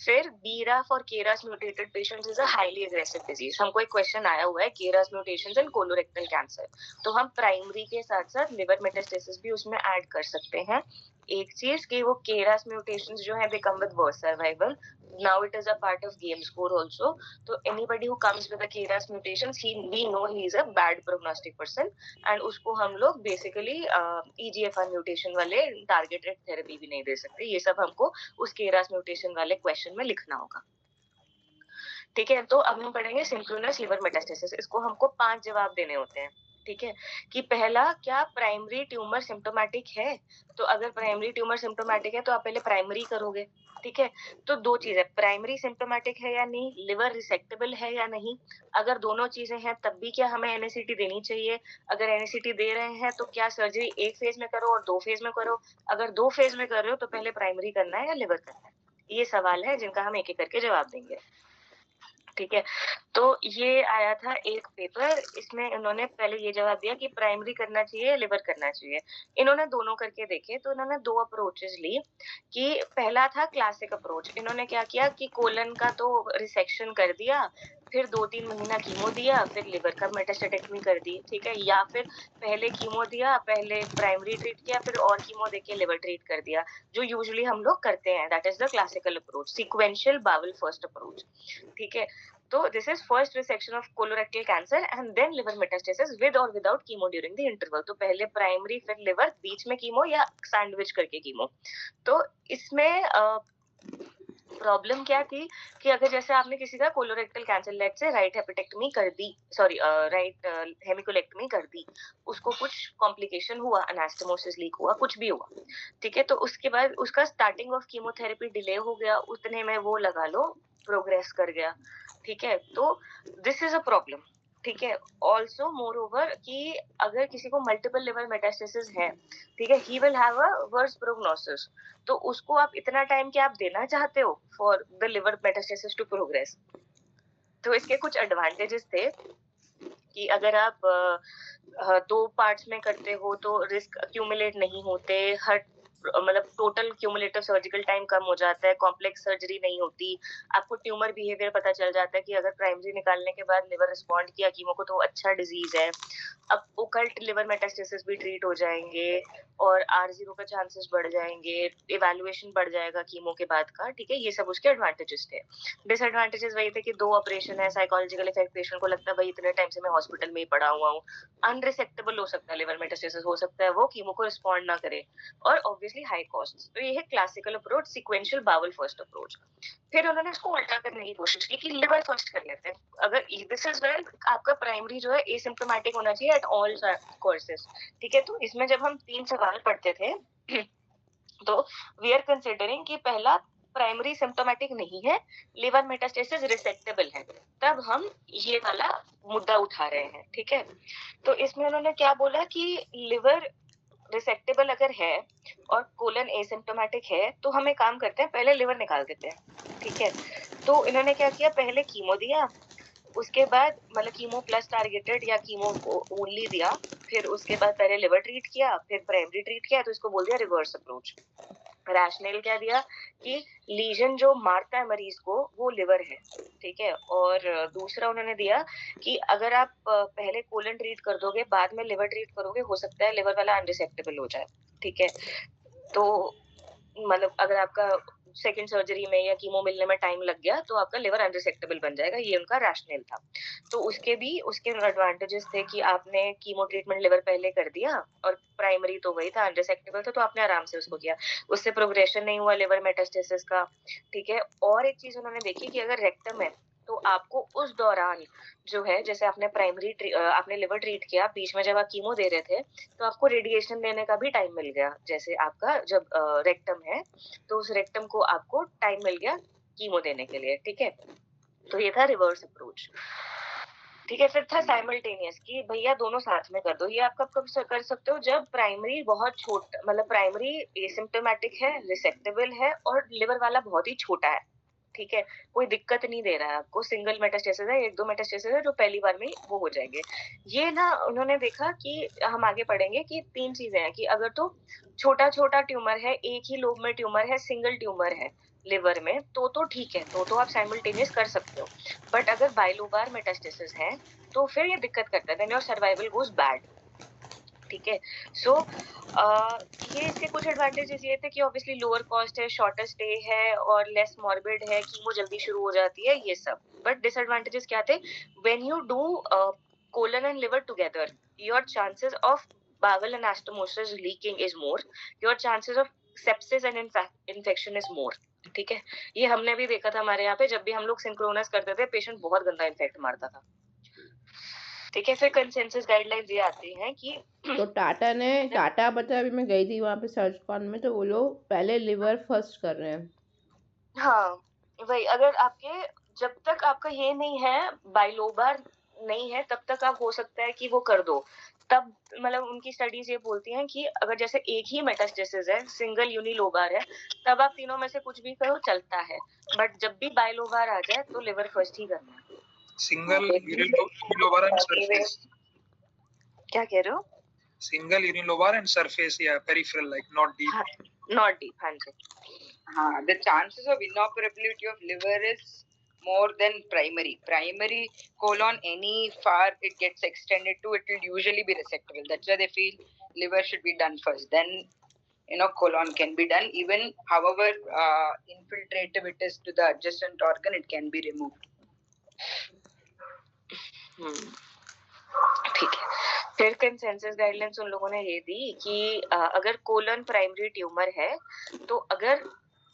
फिर BRAF और KRAS mutated patients is a highly aggressive disease। हमको एक क्वेश्चन आया हुआ है KRAS mutations in colorectal cancer, तो हम primary के साथ साथ लिवर मेटास्टेसिस भी उसमें ऐड कर सकते हैं। एक चीज कि वो KRAS mutations जो है they come with worse survival, now it is a part of game score also। तो anybody who comes with a KRAS mutations, we know he is a bad prognostic person and उसको हम लोग basically EGFR mutation वाले targeted therapy भी नहीं दे सकते। ये सब हमको उस KRAS म्यूटेशन वाले क्वेश्चन में लिखना होगा। ठीक है, तो अब हम पढ़ेंगे सिंक्रोनस लिवर मेटास्टेसिस। इसको हमको 5 जवाब देने होते हैं। ठीक है, कि पहला, क्या प्राइमरी ट्यूमर सिम्प्टोमेटिक है? तो अगर प्राइमरी ट्यूमर सिम्प्टोमेटिक है तो आप पहले प्राइमरी करोगे। ठीक है, तो 2 चीजें, प्राइमरी सिम्प्टोमेटिक है या नहीं, लिवर रिसेक्टेबल है या नहीं। अगर दोनों चीजें हैं तब भी क्या हमें NSCT देनी चाहिए? अगर NSCT दे रहे हैं तो क्या सर्जरी 1 फेज में करो और 2 फेज में करो? अगर 2 फेज में कर रहे हो तो पहले प्राइमरी करना है या लिवर करना है? ये सवाल है जिनका हम एक एक करके जवाब देंगे। ठीक है, तो ये आया था एक पेपर, इसमें इन्होंने पहले ये जवाब दिया कि प्राइमरी करना चाहिए, लिवर करना चाहिए। इन्होंने दोनों करके देखे तो इन्होंने 2 अप्रोचेस ली। कि पहला था क्लासिक अप्रोच। इन्होंने क्या किया कि कोलन का तो रिसेक्शन कर दिया, फिर 2-3 महीना कीमो दिया, फिर लिवर का मेटास्टेक्टमी कर दी। ठीक है, या फिर पहले कीमो दिया, पहले प्राइमरी ट्रीट किया, फिर और कीमो देके लिवर ट्रीट कर दिया, जो यूजुअली हम लोग करते हैं। That is the classical approach, sequential bowel first approach. ठीक है, तो this is first resection of colorectal cancer and then liver metastasis with और without chemo during the interval. तो पहले प्राइमरी फिर लिवर, बीच में कीमो या सैंडविच करके कीमो। तो इसमें प्रॉब्लम क्या थी कि अगर जैसे आपने किसी का कोलोरेक्टल कैंसर, लेट से राइट हेपेटेक्टमी कर दी, सॉरी राइट हेमिकोलेक्टमी कर दी, उसको कुछ कॉम्प्लिकेशन हुआ, अनास्टोमोसिस लीक हुआ, कुछ भी हुआ। ठीक है, तो उसके बाद उसका स्टार्टिंग ऑफ कीमोथेरेपी डिले हो गया, उतने में वो लगा लो प्रोग्रेस कर गया। ठीक है, तो दिस इज अ प्रॉब्लम। ठीक है, ऑल्सो मोर ओवर कि अगर किसी को मल्टीपल लिवर मेटास्टेसिस है, ठीक है, he will have a worse prognosis. तो उसको आप इतना टाइम क्या आप देना चाहते हो for the liver metastasis to progress? तो इसके कुछ एडवांटेजेस थे कि अगर आप 2 पार्ट्स में करते हो तो रिस्क अक्यूमुलेट नहीं होते, हर मतलब टोटल क्यूमुलेटिव सर्जिकल टाइम कम हो जाता है, कॉम्प्लेक्स सर्जरी नहीं होती, आपको ट्यूमर बिहेवियर पता चल जाता है कि अगर प्राइमरी निकालने के बाद लिवर रिस्पॉन्ड किया कीमो को तो अच्छा डिजीज है। अब ओकल्ट लिवर मेटास्टेसिस भी ट्रीट हो जाएंगे और R0 का चांसेस बढ़ जाएंगे, इवैल्यूएशन बढ़ जाएगा कीमो के बाद का, ठीक है, ये सब उसके एडवांटेजेस थे। डिसएडवांटेजेस वही थे कि 2 ऑपरेशन है, साइकोलॉजिकल इफेक्ट, पेशेंट को लगता है भाई इतने टाइम से मैं हॉस्पिटल में ही पड़ा हुआ हूँ, अनरिसेक्टेबल हो सकता है लिवर मेटास्टेसिस, हो सकता है वो कीमो को रिस्पॉन्ड ना करे, और ऑब्वियसली हाई कॉस्ट। तो ये है classical approach, sequential bowel first approach. फिर उन्होंने इसको उल्टा करने की कोशिश की कि लिवर फर्स्ट कर लेते हैं। अगर दिस इज वेल आपका प्राइमरी जो है एसिम्प्टोमेटिक होना चाहिए एट ऑल कोर्सेस, ठीक है। तो इसमें जब हम 3 सवाल पढ़ते थे तो वी आर कंसिडरिंग कि पहला प्राइमरी सिम्प्टोमेटिक नहीं है, लिवर मेटास्टेसिस रिसेक्टेबल है, तब हम ये वाला मुद्दा उठा रहे हैं, ठीक है। तो इसमें उन्होंने क्या बोला कि लिवर रिसेक्टेबल अगर है और कोलन एसिम्प्टोमेटिक है तो हम एक काम करते हैं, पहले लिवर निकाल देते हैं, ठीक है। तो इन्होंने क्या किया, पहले कीमो दिया, उसके बाद मतलब कीमो प्लस टारगेटेड या कीमो ओनली दिया, फिर उसके बाद पहले लिवर ट्रीट किया, फिर प्राइमरी ट्रीट किया, तो इसको बोल दिया रिवर्स अप्रोच। रैशनल क्या दिया कि लीजन जो मारता है मरीज को वो लिवर है, ठीक है। और दूसरा उन्होंने दिया कि अगर आप पहले कोलन ट्रीट कर दोगे बाद में लिवर ट्रीट करोगे, हो सकता है लिवर वाला अनरिसेप्टेबल हो जाए, ठीक है। तो मतलब अगर आपका सेकंड सर्जरी में या कीमो मिलने में टाइम लग गया तो आपका लिवर अनरिसेक्टेबल बन जाएगा, ये उनका रैशनल था। तो उसके एडवांटेजेस थे कि आपने कीमो ट्रीटमेंट लिवर पहले कर दिया और प्राइमरी तो वही था, अनरिसेक्टेबल था, तो आपने आराम से उसको किया, उससे प्रोग्रेशन नहीं हुआ लिवर मेटास्टेसिस का, ठीक है। और एक चीज उन्होंने देखी कि अगर रेक्टम है तो आपको उस दौरान जो है, जैसे आपने लिवर ट्रीट किया, बीच में जब आप कीमो दे रहे थे तो आपको रेडिएशन देने का भी टाइम मिल गया, जैसे आपका जब रेक्टम है तो उस रेक्टम को आपको टाइम मिल गया कीमो देने के लिए, ठीक है। तो ये था रिवर्स अप्रोच, ठीक है। फिर था साइमल्टेनियस कि भैया दोनों साथ में कर दो। ये आप कब कर सकते हो, जब प्राइमरी बहुत छोटा, मतलब प्राइमरी एसिम्प्टोमेटिक है, रिसेक्टेबल है और लिवर वाला बहुत ही छोटा है, ठीक है, कोई दिक्कत नहीं दे रहा है आपको, सिंगल मेटास्टेसिस है, 1-2 मेटास्टेसिस है जो पहली बार में वो हो जाएंगे। ये ना उन्होंने देखा कि हम आगे पढ़ेंगे कि 3 चीजें हैं कि अगर तो छोटा-छोटा ट्यूमर है, एक ही लोब में ट्यूमर है, सिंगल ट्यूमर है लिवर में, तो ठीक है, तो आप साइमल्टेनियस कर सकते हो। बट अगर बाइलोबार मेटास्टेसिस है तो फिर ये दिक्कत करता है, then your survival goes bad, ठीक है। सो ये इसके कुछ एडवांटेजेस ये थे कि ऑब्वियसली लोअर कॉस्ट है, शॉर्टर स्टे है और लेस मॉर्बिड है, कीमो जल्दी शुरू हो जाती है, ये सब। बट डिसएडवांटेजेस क्या थे, when you do colon and liver together, your chances of bowel anastomosis leaking is more, your chances of sepsis and infection is more, ठीक है। ये हमने भी देखा था हमारे यहाँ पे, जब भी हम लोग सिंक्रोनस करते थे पेशेंट बहुत गंदा इन्फेक्ट मारता था, ठीक है। फिर कंसेंसस गाइडलाइंस ये आती हैं कि तो टाटा मतलब अभी मैं गई थी वहाँ पे सर्चकॉन में, तो वो लोग पहले लिवर फर्स्ट कर रहे हैं। हाँ वही, अगर आपके जब तक आपका ये नहीं है, बाइलोबार नहीं है, तब तक आप हो सकता है कि वो कर दो। तब मतलब उनकी स्टडीज ये बोलती हैं कि अगर जैसे एक ही मेटास्टेसिस है, सिंगल यूनिलोबार है, तब आप तीनों में से कुछ भी करो चलता है, बट जब भी बाइलोबार आ जाए तो लिवर फर्स्ट ही करना है। सिंगल यूनिलोबार एंड सरफेस, क्या कह रहे हो? सिंगल यूनिलोबार एंड सरफेस या peripheral, like not deep, not deep, हाँ जी। हाँ, the chances of inoperability of liver is more than primary. Primary colon, any far it gets extended to, it will usually be resectable. That's why they feel liver should be done first. Then, colon can be done. Even however infiltrative it is to the adjacent organ, it can be removed. ठीक है। फिर consensus guidelines उन लोगों ने ये दी कि अगर colon primary tumour है तो अगर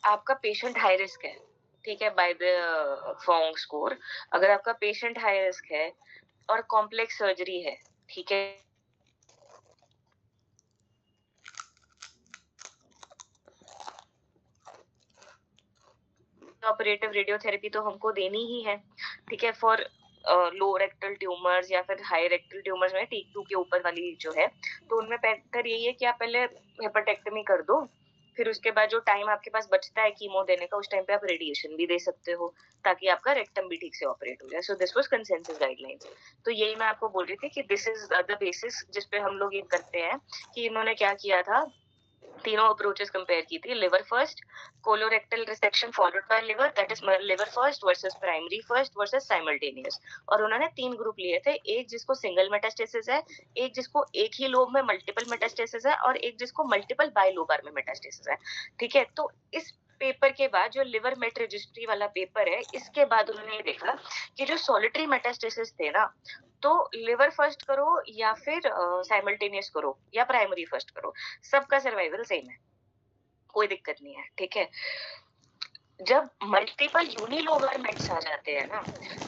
आपका पेशेंट हाई रिस्क है, ठीक है, बाय द फॉन्ग स्कोर, अगर आपका पेशेंट हाई रिस्क है और कॉम्प्लेक्स सर्जरी है, ठीक है, ऑपरेटिव रेडियोथेरेपी तो हमको देनी ही है, ठीक है, फॉर लो रेक्टल ट्यूमर्स या फिर हाई रेक्टल ट्यूमर्स में T2 के ऊपर वाली जो है, तो उनमें बेहतर यही है कि आप पहले हेपेटेक्टमी कर दो, फिर उसके बाद जो टाइम आपके पास बचता है कीमो देने का, उस टाइम पे आप रेडिएशन भी दे सकते हो ताकि आपका रेक्टम भी ठीक से ऑपरेट हो जाए। So this was consensus guidelines. तो यही मैं आपको बोल रही थी कि दिस इज द बेसिस जिस पे हम लोग ये करते हैं कि इन्होंने क्या किया था तीनों अप्रोचेस कंपेयर की थी, liver first, colorectal resection followed by liver, that is liver first versus primary first versus simultaneous. और उन्होंने 3 ग्रुप लिए थे, एक जिसको सिंगल मेटास्टेसिस है, एक जिसको एक ही लोब में मल्टीपल मेटास्टेसिस है, और एक जिसको मल्टीपल बाइलोबार में मेटास्टेसिस है। ठीक है, तो इस पेपर के बाद जो लिवर मेट रजिस्ट्री वाला पेपर है, इसके बाद उन्होंने ये देखा कि जो सॉलिटरी मेटास्टेसिस थे ना, तो लिवर फर्स्ट करो या फिर साइमल्टेनियस करो या प्राइमरी फर्स्ट करो, सबका सर्वाइवल सेम है, कोई दिक्कत नहीं है। ठीक है, जब मल्टीपल यूनिलोबर मेट्स आ जाते हैं ना,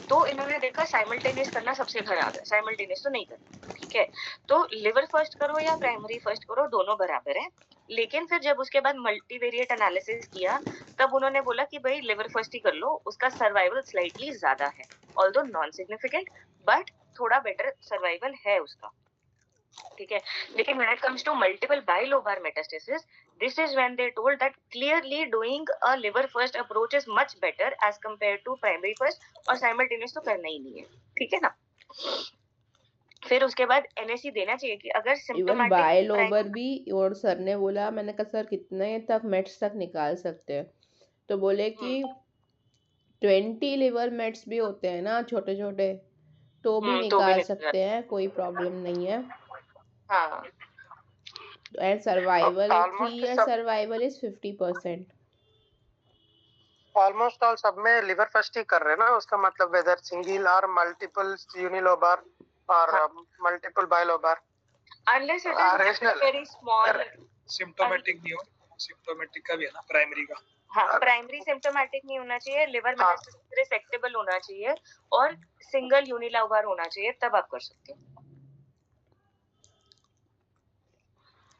तो इन्होंने देखा साइमल्टेनियस करना सबसे खराब है, साइमल्टेनियस तो नहीं करना। ठीक है, तो लिवर फर्स्ट करो या प्राइमरी फर्स्ट करो, दोनों बराबर है। लेकिन फिर जब उसके बाद मल्टीवेरिएट एनालिसिस किया, तब उन्होंने बोला कि भाई लिवर फर्स्ट ही कर लो, उसका सर्वाइवल स्लाइटली ज्यादा है, ऑल्दो नॉन सिग्निफिकेंट, बट थोड़ा बेटर सर्वाइवल है उसका। ठीक है, लेकिन when it comes to multiple bilobar metastasis, this is when they told that clearly doing a liver first approach is much better as compared to primary first, और simultaneous तो करना ही नहीं है। ठीक है ना, फिर उसके बाद NSE देना चाहिए कि अगर इवन सिम्टोमेटिक बायलोबर भी, और सर ने बोला, मैंने कहा सर कितने तक मेट्स तक निकाल सकते हैं, तो बोले कि 20 लिवर मेट्स भी होते हैं ना छोटे छोटे, तो भी निकाल सकते हैं, कोई प्रॉब्लम नहीं है। हाँ, एंड सर्वाइवल Almost 3 year सब- सर्वाइवल इज 50%। ऑलमोस्ट ऑल सब में लिवर फर्स्ट ही कर रहे हैं ना, उसका मतलब वेदर सिंगल और मल्टीपल यूनिलोबार और multiple bilobar, unless it is rational. very small। Symptomatic नहीं हो, सिम्टोमेटिक का भी है ना प्राइमरी का। हाँ, प्राइमरी सिम्टोमेटिक नहीं होना चाहिए, लिवर हाँ। मेटास्टेसिस रिसेक्टेबल होना चाहिए, और सिंगल यूनिलोबार होना चाहिए, तब आप कर सकते हो।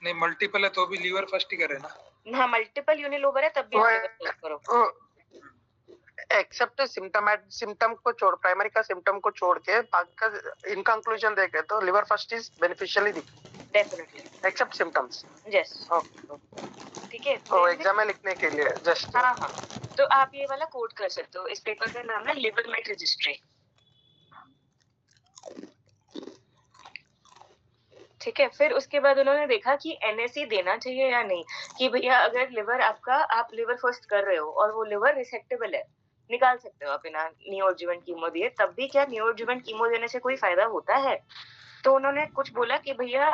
नहीं मल्टीपल है तो भी लीवर फर्स्ट ही करे ना। हाँ, मल्टीपल यूनिलोबर है तब भी आप लिवर फर्स्ट करो। एक्सेप्ट सिम्टम को छोड़, प्राइमरी का सिम्टम को छोड़ के बाकी का इन कंक्लूजन देखे तो liver first is beneficially definitely except symptoms. Yes, okay, ठीक है। तो एग्जाम में लिखने के लिए जस्ट हाँ हाँ, तो आप ये वाला कोड कर सकते हो, इस पेपर का नाम है लिवर मेट रजिस्ट्री। ठीक है, फिर उसके बाद उन्होंने देखा कि NSE देना चाहिए या नहीं, कि भैया अगर लिवर आपका, आप लिवर फर्स्ट कर रहे हो और वो लिवर रिसेक्टेबल है, निकाल सकते हो आप बिना नियोडजुवेंट कीमो दिए, तब भी क्या नियोडजुवेंट कीमो देने से कोई फायदा होता है? तो उन्होंने कुछ बोला कि भैया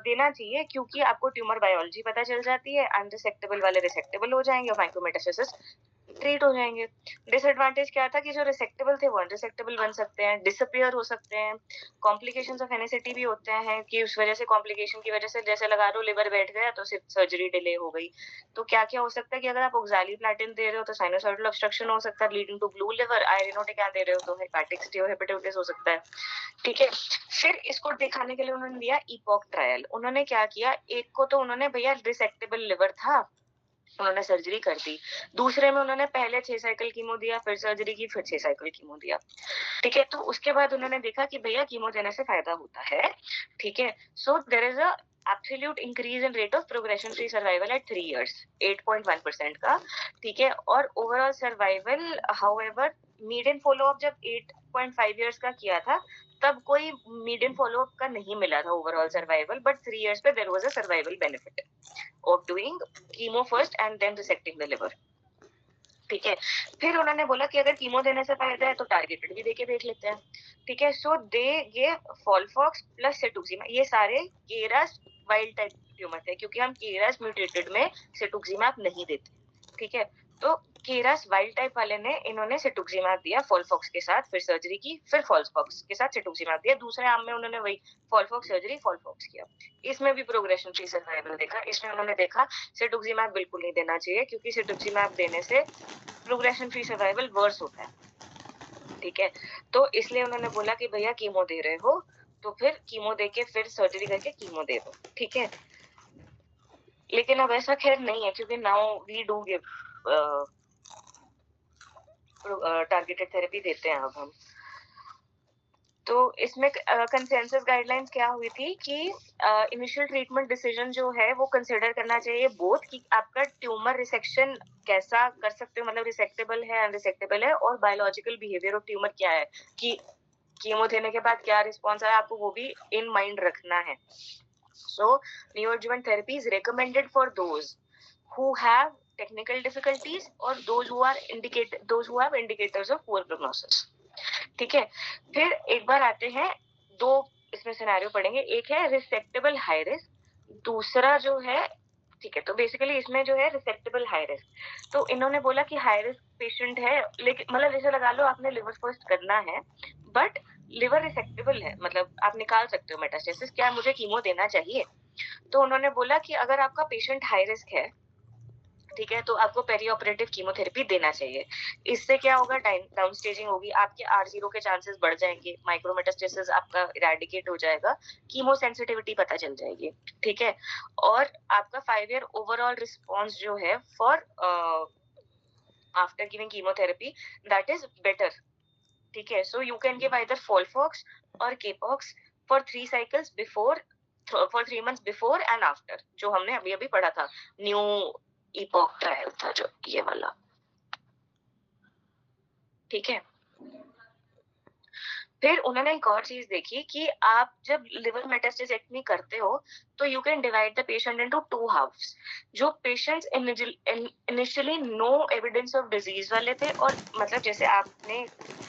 देना चाहिए, क्योंकि आपको ट्यूमर बायोलॉजी पता चल जाती है, अनरिसेक्टेबल वाले रिसेक्टेबल हो जाएंगे, माइक्रोमेटास्टेसिस ट्रीट हो जाएंगे। डिसएडवांटेज क्या था कि जो रिसेक्टेबल थे वो अनरिसेक्टेबल बन सकते हैं, डिसअपियर हो सकते हैं, कॉम्प्लिकेशंस ऑफ NSAT भी होते हैं कि उस वजह से, कॉम्प्लिकेशन की वजह से, जैसे लगा लो लिवर बैठ गया तो सिर्फ सर्जरी डिले हो गई। तो क्या क्या हो सकता है कि अगर आप ऑक्सैलिप्लाटिन दे रहे हो तो साइनोसॉइडल ऑब्स्ट्रक्शन हो सकता है लीडिंग टू ब्लू लिवर, आयरनोटिक दे रहे हो तो हेपेटिक स्टीरोहेपेटाइटिस हो सकता है। ठीक है, फिर इसको दिखाने के लिए उन्होंने दिया इपॉक ट्रायल। उन्होंने क्या किया, एक को तो उन्होंने भैया रिसेक्टेबल लिवर था, उन्होंने सर्जरी कर दी, दूसरे में उन्होंने पहले 6 साइकिल कीमो दिया, फिर सर्जरी की, फिर 6 साइकिल कीमो दिया। ठीक है, तो उसके बाद उन्होंने देखा कि भैया कीमो देने से फायदा होता है। ठीक है, so there is a absolute increase in rate of progression free survival at 3 years, 8.1% का। ठीक है, और overall survival however median follow up जब 8.5 years का किया था, तब कोई मीडियन फॉलोअप का नहीं मिला था ओवरऑल सर्वाइवल, बट 3 years पे there was a survival benefit of doing chemo first and then resecting the liver. ठीक है, फिर उन्होंने बोला कि अगर कीमो देने से फायदा है तो टारगेटेड भी देके देख लेते हैं। ठीक है, सो दे ये फॉलफॉक्स प्लस सेटुक्सिमा, ये सारे केरास वाइल्ड टाइप ट्यूमर थे, क्योंकि हम केरास म्यूटेटेड में सेटुक्सिमाब नहीं देते। ठीक है, तो केरास वाइल्ड टाइप वाले ने, इन्होंने सेटुक्सिमाब दिया फॉलफॉक्स के साथ, फिर सर्जरी की, फिर फॉलफॉक्स के साथ सेटुक्सिमाब दिया। दूसरे आर्म में उन्होंने वही फॉलफॉक्स सर्जरी फॉलफॉक्स किया। इसमें भी प्रोग्रेशन फ्री सर्वाइवल देखा। इसमें उन्होंने देखा सेटुक्सिमाब बिल्कुल नहीं देना चाहिए, क्योंकि सेटुक्सिमाब देने से प्रोग्रेशन फ्री सर्वाइवल वर्स होता है। ठीक है, तो इसलिए उन्होंने बोला कि भैया कीमो दे रहे हो तो फिर कीमो देके फिर सर्जरी करके कीमो दे दो। ठीक है, लेकिन अब ऐसा खैर नहीं है, क्योंकि now we do give targeted therapy देते हैं अब हम। तो इसमें कंसेंसस गाइडलाइंस क्या हुई थी कि इनिशियल ट्रीटमेंट डिसीजन जो है वो कंसिडर करना चाहिए बोथ, कि आपका ट्यूमर रिसेक्शन कैसा कर सकते हो, मतलब रिसेक्टेबल है, अनरिसेक्टेबल है, और बायोलॉजिकल बिहेवियर ऑफ ट्यूमर क्या है, कि कीमो देने के बाद क्या रिस्पॉन्स आया, आपको वो भी इन माइंड रखना है। So neoadjuvant therapy is recommended for those who have technical difficulties or those who have indicators of poor prognosis. ठीक है, फिर एक बार आते हैं, दो इसमें सिनेरियो पढ़ेंगे, एक है रिसेप्टेबल हाई रिस्क, दूसरा जो है, ठीक है, तो बेसिकली इसमें जो है रिसेप्टेबल हाई रिस्क, तो इन्होंने बोला कि हाई रिस्क पेशेंट है, लेकिन मतलब जैसे लगा लो आपने लिवर फर्स्ट करना है बट लिवर रिसेप्टेबल है, मतलब आप निकाल सकते हो मेटास्टेसिस, क्या मुझे कीमो देना चाहिए? तो उन्होंने बोला कि अगर आपका पेशेंट हाई रिस्क है, ठीक है, तो आपको पेरी ऑपरेटिव कीमोथेरेपी देना चाहिए। इससे क्या होगा, डाउन स्टेजिंग होगी, आपके R0 के चांसेस बढ़ जाएंगे, माइक्रोमेटास्टेसिस आपका इरेडिकेट हो जाएगा, कीमो सेंसिटिविटी पता चल जाएगी, ठीक है, और आपका 5 ईयर ओवरऑल रिस्पॉन्स जो है for after giving chemotherapy that is better, ठीक है। So you can give either FOLFOX और CAPOX for 3 cycles before, for 3 months before and after, जो हमने अभी अभी पढ़ा था, न्यू इपॉक ट्रायल था जो ये वाला, ठीक है। फिर उन्होंने एक और चीज देखी कि आप जब लिवर मेटास्टेसेक्टमी करते हो तो you can divide the patient into 2 halfs. जो patients initially no evidence of disease वाले थे, और मतलब जैसे आपने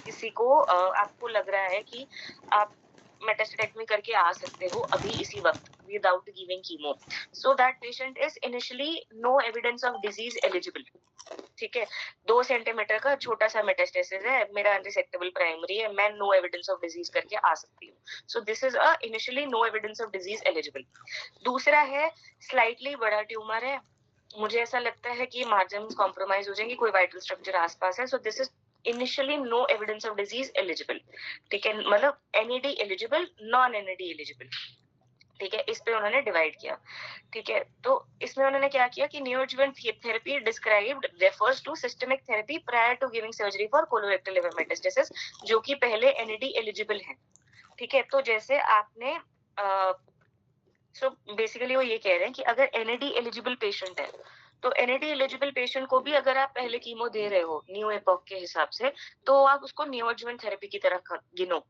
किसी को आपको लग रहा है कि आप मेटास्टेसेक्टमी करके आ सकते हो अभी इसी वक्त without giving chemo, so that patient is initially no evidence of disease eligible, ठीक है, 2 सेंटीमीटर का छोटा सा मेटास्टेसिस है, मेरा अनरिसेक्टेबल प्राइमरी है, मैं नो एविडेंस ऑफ डिजीज करके आ सकती हूँ, so this is a initially no evidence of disease eligible. दूसरा है स्लाइटली बड़ा ट्यूमर है, मुझे ऐसा लगता है कि मार्जिन्स कॉम्प्रोमाइज हो जाएंगी, कोई वाइटल स्ट्रक्चर आसपास है, so this is initially no evidence of disease eligible, ठीक है, मतलब NED eligible, non NED eligible, ठीक है, इस पे उन्होंने डिवाइड किया, ठीक है। तो इसमें उन्होंने क्या किया कि neoadjuvant therapy described refers to systemic therapy prior to giving surgery for colorectal liver metastasis, जो कि पहले एनईडी एलिजिबल है, ठीक है। तो जैसे आपने सो बेसिकली वो ये कह रहे हैं कि अगर एनईडी एलिजिबल पेशेंट है तो एनईडी एलिजिबल पेशेंट को भी अगर आप पहले कीमो दे रहे हो न्यू एपॉक के हिसाब से, तो आप उसको neoadjuvant थेरेपी की तरह गिनो।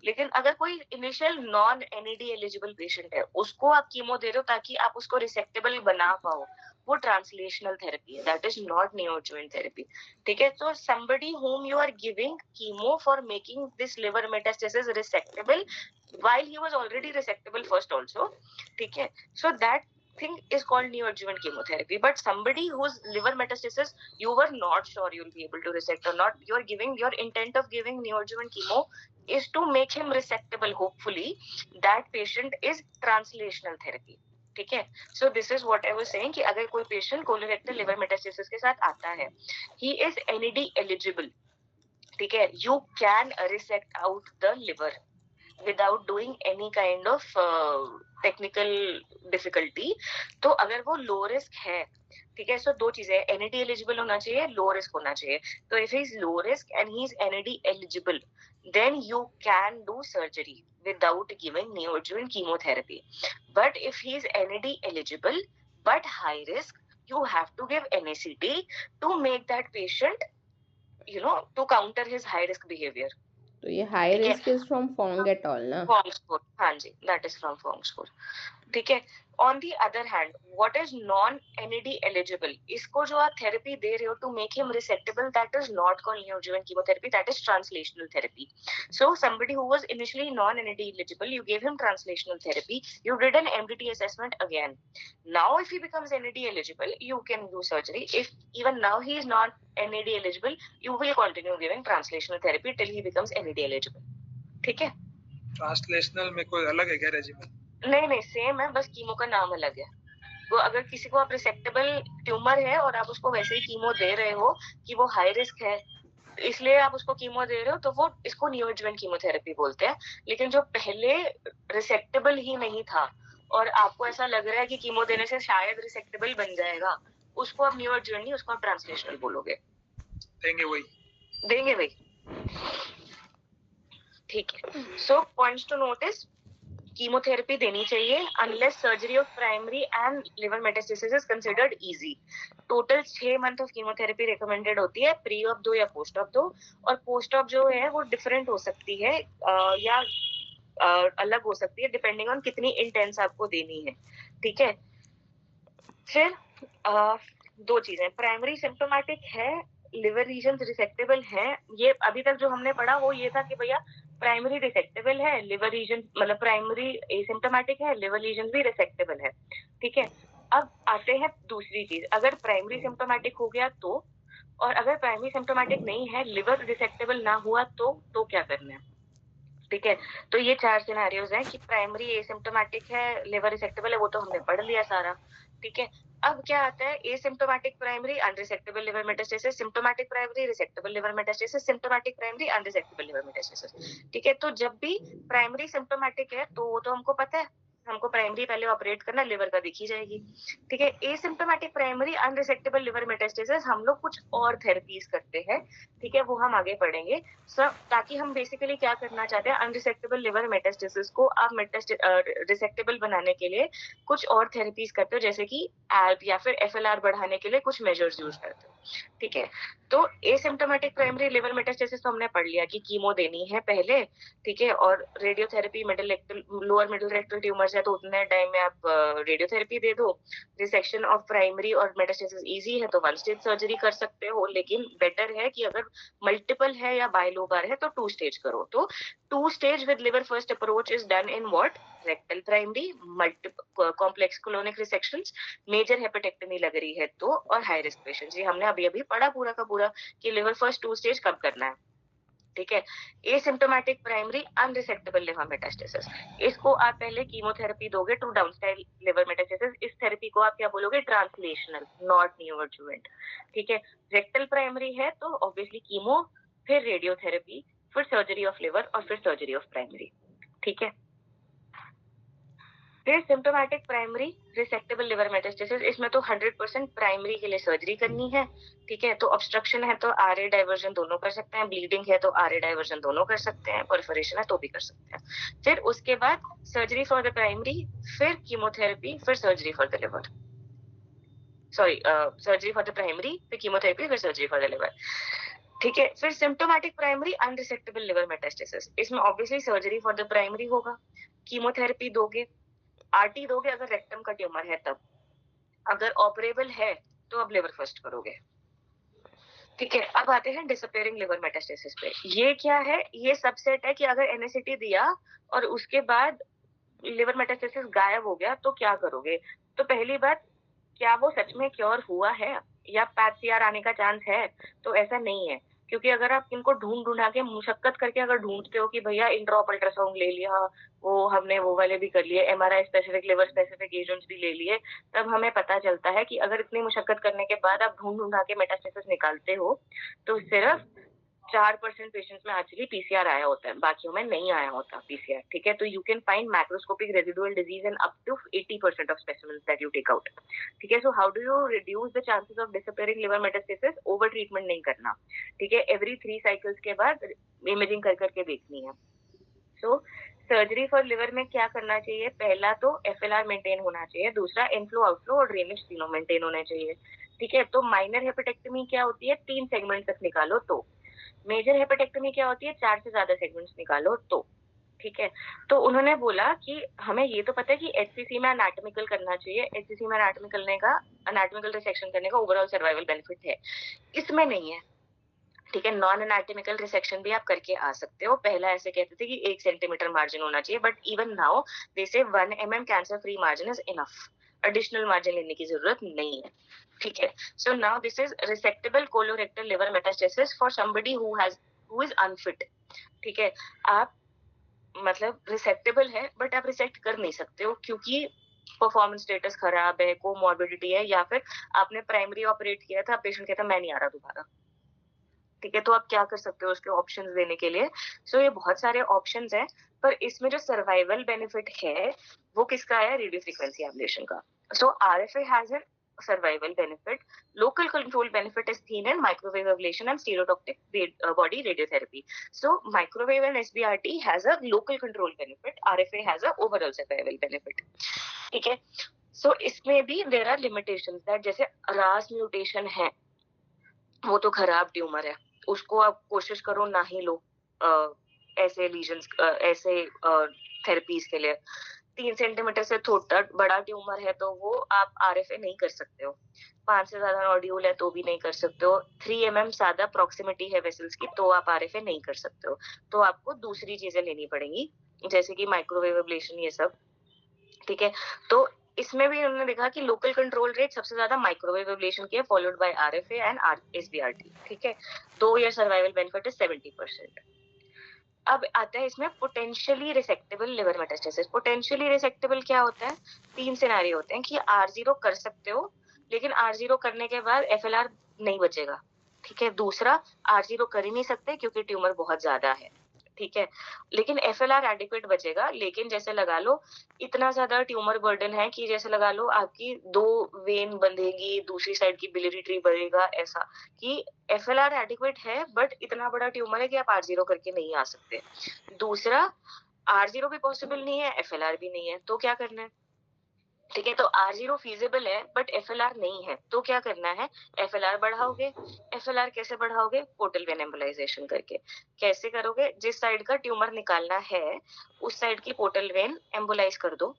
लेकिन अगर कोई initial non NED eligible patient है, उसको आप कीमो दे रहे हो ताकि आप उसको रिसेप्टेबल बना पाओ, वो ट्रांसलेशनल थेरेपी है, that is not neoadjuvant therapy, ठीक है। तो somebody whom you are giving chemo for making this liver metastasis resectable while he was already resectable first also, ठीक है, so that thing is called neoadjuvant chemotherapy. But somebody whose liver metastasis you were not sure you'll be able to resect or not, you are giving, your intent of giving neoadjuvant chemo is to make him resectable, hopefully that patient is translational therapy, ठीक है। So this is what I was saying कि अगर कोई patient colorectal liver metastasis के साथ आता है, he is NED eligible, ठीक है, you can resect out the liver without doing any kind of technical difficulty। तो अगर वो low risk है, ठीक है, सो 2 चीजें, एनईडी एलिजिबल होना चाहिए, लो रिस्क होना चाहिए। तो if he is low risk and he is NED eligible, then you can do surgery without giving neoadjuvant chemotherapy. But if he is NAD eligible but high risk, you have to give NACT to make that patient, you know, to counter his high risk behavior. तो ये high risk is from Fong at all ना? Fong score, हाँ जी, that is from Fong score, ठीक है। On the other hand what is non NED eligible, इसको जो आप थेरेपी दे रहे हो to make him resectable, that is not called neoadjuvant chemotherapy, that is translational therapy. So somebody who was initially non NAD eligible, you gave him translational therapy, you did an MDT assessment again. Now if he becomes NAD eligible, you can do surgery. If even now he is not NAD eligible, you will continue giving translational therapy till he becomes NAD eligible, ठीक है। Translational में कोई अलग है क्या regiment? नहीं same है, बस कीमो का नाम अलग है। वो अगर किसी को आप रिसेप्टेबल ट्यूमर है और आप उसको वैसे ही कीमो दे रहे हो कि वो हाई रिस्क है, इसलिए आप उसको कीमो दे रहे हो, तो वो इसको neoadjuvant कीमोथेरेपी बोलते हैं। लेकिन जो पहले रिसेप्टेबल ही नहीं था और आपको ऐसा लग रहा है कि कीमो देने से शायद रिसेप्टेबल बन जाएगा, उसको आप neoadjuvant नहीं, उसको आप ट्रांसलेशनल बोलोगे, देंगे वही, ठीक है। सो पॉइंट्स टू नोटिस, कीमोथेरेपी देनी चाहिए unless surgery of primary and liver metastasis is considered easy. Total 6 month of chemotherapy recommended होती है, प्री ऑप 2 या पोस्ट ऑप 2, और पोस्ट ऑप जो है वो डिफरेंट हो सकती है, या अलग हो सकती है डिपेंडिंग ऑन कितनी इंटेंस आपको देनी है, ठीक है। फिर दो चीजें, प्राइमरी सिम्टोमेटिक है, लिवर रीजन रिसेक्टेबल है, ये अभी तक जो हमने पढ़ा वो ये था कि भैया प्राइमरी रिसेक्टेबल है, लिवर रीजन मतलब प्राइमरी एसिम्प्टोमेटिक है, लिवर रीजन भी रिसेक्टेबल है, ठीक है। अब आते हैं दूसरी चीज, अगर प्राइमरी सिम्टोमेटिक हो गया तो, और अगर प्राइमरी सिम्टोमेटिक नहीं है, लिवर रिसेक्टेबल ना हुआ तो क्या करना है, ठीक है। तो ये 4 सिनेरियोज हैं कि प्राइमरी एसिम्प्टोमेटिक है, लिवर रिसेक्टेबल है, वो तो हमने पढ़ लिया सारा, ठीक है। अब क्या आता है, asymptomatic primary unresectable liver metastasis, symptomatic primary resectable liver metastasis, symptomatic primary unresectable liver metastasis, ठीक है। तो जब भी प्राइमरी सिम्प्टोमेटिक है तो वो तो हमको पता है, हमको प्राइमरी पहले ऑपरेट करना, लिवर का दिखी जाएगी, ठीक है। Asymptomatic primary unresectable liver metastasis हम लोग कुछ और थेरेपीज करते हैं, ठीक है, वो हम आगे पढ़ेंगे। ताकि हम बेसिकली क्या करना चाहते हैं, अनरिसेक्टेबल लिवर मेटास्टेसिस को आप रिसेक्टेबल बनाने के लिए कुछ और थेरेपीज करते हो, जैसे कि एल्प या फिर एफएलआर बढ़ाने के लिए कुछ मेजर्स यूज करते हो, ठीक है। तो एसिम्प्टोमेटिक प्राइमरी लिवर मेटास्टेसिस तो हमने पढ़ लिया कि कीमो देनी है पहले, ठीक है, और radiotherapy middle rectal lower middle rectal tumours है तो उतने टाइम में आप रेडियोथेरेपी दे दो। रिसेक्शन ऑफ प्राइमरी और मेटास्टेसिस इजी है तो 1 स्टेज सर्जरी कर सकते हो, लेकिन बेटर है कि अगर मल्टीपल है या बाइलोबार है तो 2 स्टेज करो। तो 2 stage with liver first approach is done in what, rectal primary, multiple complex colonic resections, major hepatectomy लग रही है तो, और हाई रिस्क पेशेंट्स। ये हमने अभी पढ़ा पूरा का पूरा कि लिवर फर्स्ट 2 स्टेज कब करना है, ठीक है। Asymptomatic primary unresectable liver metastasis, इसको आप पहले कीमोथेरेपी दोगे टू डाउनस्टाइल लिवर मेटास्टेसिस, इस थेरेपी को आप क्या बोलोगे, ट्रांसलेशनल, नॉट न्यूअर्जुवेंट, ठीक है। रेक्टल प्राइमरी है तो ऑब्वियसली कीमो, फिर रेडियोथेरेपी, फिर सर्जरी ऑफ लिवर और फिर सर्जरी ऑफ प्राइमरी, ठीक है। फिर symptomatic primary resectable liver metastasis, इसमें तो 100% प्राइमरी के लिए सर्जरी करनी है, ठीक है। तो ऑब्स्ट्रक्शन है तो आरए डाइवर्जन दोनों कर सकते हैं, ब्लीडिंग है तो आरए डाइवर्जन दोनों कर सकते हैं, परफोरेशन है तो भी कर सकते हैं। फिर उसके बाद सर्जरी फॉर द प्राइमरी, फिर कीमोथेरेपी, फिर surgery for the liver, sorry surgery for the primary, फिर कीमोथेरेपी, फिर सर्जरी फॉर द लिवर, ठीक है। फिर symptomatic primary unresectable liver metastasis, इसमें obviously surgery for the primary होगा, कीमोथेरेपी दोगे, आरटी दोगे अगर रेक्टम का ट्यूमर है तब, अगर ऑपरेबल है तो अब लिवर फर्स्ट करोगे, ठीक है। अब आते हैं डिसअपियरिंग लिवर मेटास्टेसिस पे। ये क्या है, ये सबसेट है कि अगर एनएससीटी दिया और उसके बाद लिवर मेटास्टेसिस गायब हो गया तो क्या करोगे। तो पहली बात, क्या वो सच में क्योर हुआ है या पैट-सीआर आने का चांस है, तो ऐसा नहीं है, क्योंकि अगर आप इनको ढूंढा के मुशक्कत करके अगर ढूंढते हो कि भैया इंट्राऑप अल्ट्रासाउंड ले लिया, वो हमने वो वाले भी कर लिए, MRI specific liver specific agents भी ले लिए, तब हमें पता चलता है कि अगर इतनी मुशक्कत करने के बाद आप ढूंढा के मेटास्टेसिस निकालते हो तो सिर्फ 4% पेशेंट्स में एक्चुअली पीसीआर आया होता है, बाकियों में नहीं आया होता पीसीआर, ठीक है। तो you can find macroscopic residual disease in up to 80% of specimens that you take out, ठीक है। So how do you reduce the chances of disappearing liver metastasis, over treatment नहीं करना, ठीक है। एवरी 3 साइकिल्स के बाद इमेजिंग कर करके देखनी है। सो सर्जरी फॉर लिवर में क्या करना चाहिए, पहला तो एफएलआर मेंटेन होना चाहिए, दूसरा इनफ्लो आउटफ्लो और ड्रेनेज तीनों मेंटेन होने चाहिए, ठीक है। तो माइनर हेपेटेक्टमी क्या होती है, 3 सेगमेंट तक निकालो तो, मेजर हेपेटेक्टमी क्या होती है, 4 से ज्यादा सेगमेंट्स निकालो तो, ठीक है। तो उन्होंने बोला कि हमें ये तो पता है कि एचसीसी में एनाटॉमिकल करना चाहिए, एचसीसी में एनाटॉमिकल रिसेक्शन करने का ओवरऑल सर्वाइवल बेनिफिट है, इसमें नहीं है, ठीक है। नॉन एनाटॉमिकल रिसेक्शन भी आप करके आ सकते हो, पहला ऐसे कहते थे कि 1 सेंटीमीटर मार्जिन होना चाहिए, बट इवन नाउ दे से 1 mm cancer free margin is enough, additional margin लेने की जरूरत नहीं है, ठीक है। So now this is resectable colorectal liver metastasis for somebody who is unfit, ठीक है। आप मतलब रिसेक्टेबल है बट आप रिसेक्ट कर नहीं सकते हो क्योंकि परफॉर्मेंस स्टेटस खराब है, कोमॉर्बिडिटी है, या फिर आपने प्राइमरी ऑपरेट किया था, पेशेंट कहता मैं नहीं आ रहा दोबारा, ठीक है। तो आप क्या कर सकते हो उसके ऑप्शंस देने के लिए। सो ये बहुत सारे ऑप्शंस हैं, पर इसमें जो सर्वाइवल बेनिफिट है वो किसका है, रेडियो फ्रीक्वेंसी एब्लेशन का। So RFA has a survival benefit. Local control benefit is seen in microwave ablation and stereotactic body radiotherapy. So microwave and SBRT has a local control benefit. RFA has a overall survival benefit. ठीक है। So इसमें भी there are limitations that जैसे RAS mutation है, वो तो खराब tumour है, उसको आप कोशिश करो ना ही लो ऐसे लीजन्स, ऐसे थेरेपीज के लिए 3 सेंटीमीटर से छोटा बड़ा ट्यूमर है तो वो आप आरएफए नहीं कर सकते हो। 5 से ज्यादा नोड्यूल है तो भी नहीं कर सकते हो। 3 ज्यादा प्रॉक्सिमिटी है वेसल्स की तो आप आरएफए नहीं कर सकते हो। तो आपको दूसरी चीजें लेनी पड़ेंगी जैसे कि माइक्रोवेव एब्लेशन, ये सब। ठीक है, तो इसमें भी उन्होंने देखा कि लोकल कंट्रोल रेट सबसे ज्यादा माइक्रोवेव एब्लेशन की है, फॉलोड बाय आरएफए एंड एसबीआरटी। ठीक है, 2 ईयर सर्वाइवल बेनिफिट इज 70%। अब आता है इसमें potentially resectable liver metastasis. Potentially resectable क्या होता है? 3 सिनेरियो होते हैं कि R0 कर सकते हो, लेकिन R0 करने के बाद FLR नहीं बचेगा। ठीक है, दूसरा R0 कर ही नहीं सकते क्योंकि ट्यूमर बहुत ज्यादा है। ठीक है, लेकिन FLR एडिक्वेट बचेगा, लेकिन जैसे लगा लो इतना ज्यादा ट्यूमर बर्डन है कि जैसे लगा लो आपकी 2 वेन बंधेगी, दूसरी साइड की बिलियरी ट्री बढ़ेगा, ऐसा कि FLR एडिक्वेट है बट इतना बड़ा ट्यूमर है कि आप R0 करके नहीं आ सकते। दूसरा, R0 भी पॉसिबल नहीं है, FLR भी नहीं है, तो क्या करना है? ठीक है, तो R0 फीजिबल है बट FLR नहीं है, तो क्या करना है? FLR बढ़ाओगे। FLR कैसे बढ़ाओगे? पोर्टल वेन एम्बोलाइजेशन करके। कैसे करोगे? जिस साइड का ट्यूमर निकालना है उस साइड की पोर्टल वेन एम्बोलाइज कर दो।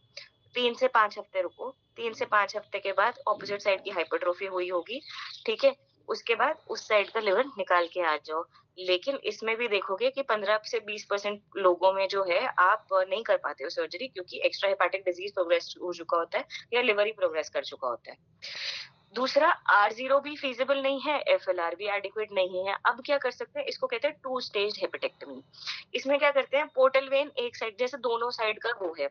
3 से 5 हफ्ते रुको। 3 से 5 हफ्ते के बाद ऑपोजिट साइड की हाइपरट्रोफी हुई होगी। ठीक है, उसके बाद उस साइड का लिवर निकाल के आ जाओ। लेकिन इसमें भी देखोगे कि 15 से 20% लोगों में जो है आप नहीं कर पाते हो सर्जरी, क्योंकि एक्स्ट्रा हेपाटिक डिजीज प्रोग्रेस हो चुका होता है या लिवर ही प्रोग्रेस कर चुका होता है। दूसरा, R0 भी फीजिबल नहीं है, FLR भी एडिक्वेट नहीं है। अब क्या कर सकते हैं? इसको कहते हैं 2 स्टेज हेपेटेक्टमी। इसमें क्या करते हैं? पोर्टल वेन एक साइड, जैसे दोनों साइड का वो है,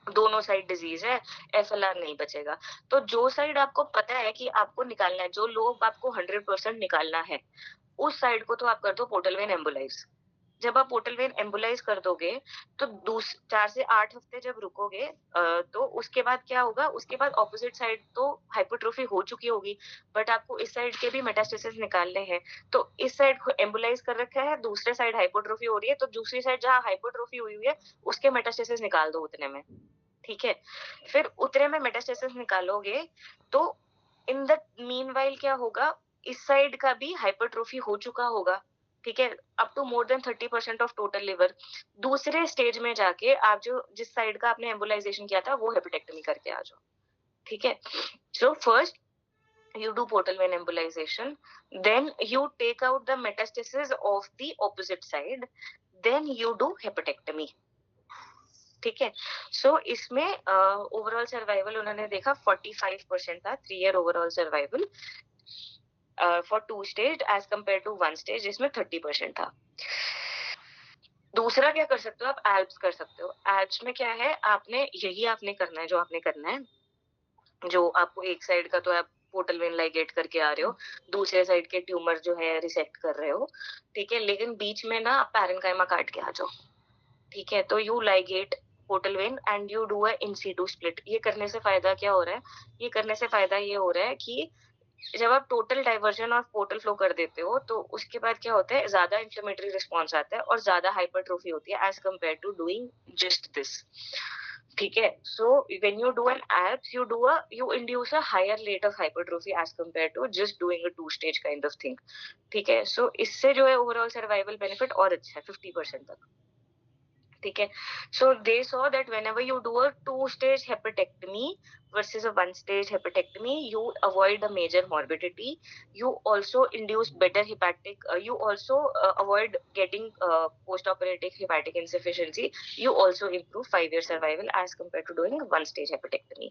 दोनों साइड डिजीज है, FLR नहीं बचेगा। तो जो साइड आपको पता है कि आपको निकालना है, जो लोब आपको 100% निकालना है, उस साइड को तो आप कर दो पोर्टल वेन एम्बोलाइज। जब आप पोर्टल वेन एम्बोलाइज कर दोगे तो 4 से 8 हफ्ते जब रुकोगे तो उसके बाद क्या होगा? उसके बाद ऑपोजिट साइड तो हाइपरट्रोफी हो चुकी होगी, बट आपको इस साइड के भी मेटास्टेसिस निकालने हैं। तो इस साइड को एम्बोलाइज कर रखा है, दूसरे साइड हाइपरट्रोफी हो रही है, तो दूसरी साइड जहाँ हाइपरट्रोफी हुई हुई है उसके मेटास्टेसिस निकाल दो उतने में। ठीक है, फिर उतने में मेटास्टेसिस निकालोगे तो इन द मीनवाइल क्या होगा? इस साइड का भी हाइपरट्रोफी हो चुका होगा। ठीक है, up to more than 30% of total liver. दूसरे स्टेज में जाके आप जो जिस साइड का आपने एम्बोलाइजेशन किया था वो हेपेटेक्टमी करके आ जाओ। ठीक है, so first you do portal vein embolization, then you take out the metastasis of the opposite side, then you do hepatectomy. ठीक है, सो इसमें ओवरऑल सर्वाइवल उन्होंने देखा 45% था, 3 year overall survival for 2 stage as compare to 1 stage जिसमें 30% था। दूसरा क्या कर सकते हो? आप एल्प्स कर सकते हो। एल्प्स में क्या है? आपने करना है जो आपने करना है, जो आपको एक साइड का तो आप पोर्टल वेन लाइगेट करके आ रहे हो, दूसरे साइड के ट्यूमर जो है रिसेक्ट कर रहे हो। ठीक है, लेकिन बीच में ना आप पैरेन्काइमा काट के आ जाओ। ठीक है, तो you ligate portal vein and you do a in situ split. ये करने से फायदा क्या हो रहा है? ये करने से फायदा ये हो रहा है कि जब आप total diversion of portal flow कर देते हो तो उसके बाद क्या होता है? ज्यादा इन्फ्लेमेटरी रिस्पॉन्स आता है और ज्यादा हाइपरट्रोफी होती है as compare to doing just this. ठीक है, so when you do an ALPPS you induce a higher rate of hypertrophy as compared to just doing a 2 stage kind of thing. ठीक है, सो इससे जो है ओवरऑल सर्वाइवल बेनिफिट और अच्छा है 50% तक। ठीक है, so they saw that whenever you do a 2 stage hepatectomy versus a 1 stage hepatectomy, you avoid a major morbidity, you also induce better hepatic, you also avoid getting post operative hepatic insufficiency, you also improve 5 year survival as compared to doing 1 stage hepatectomy.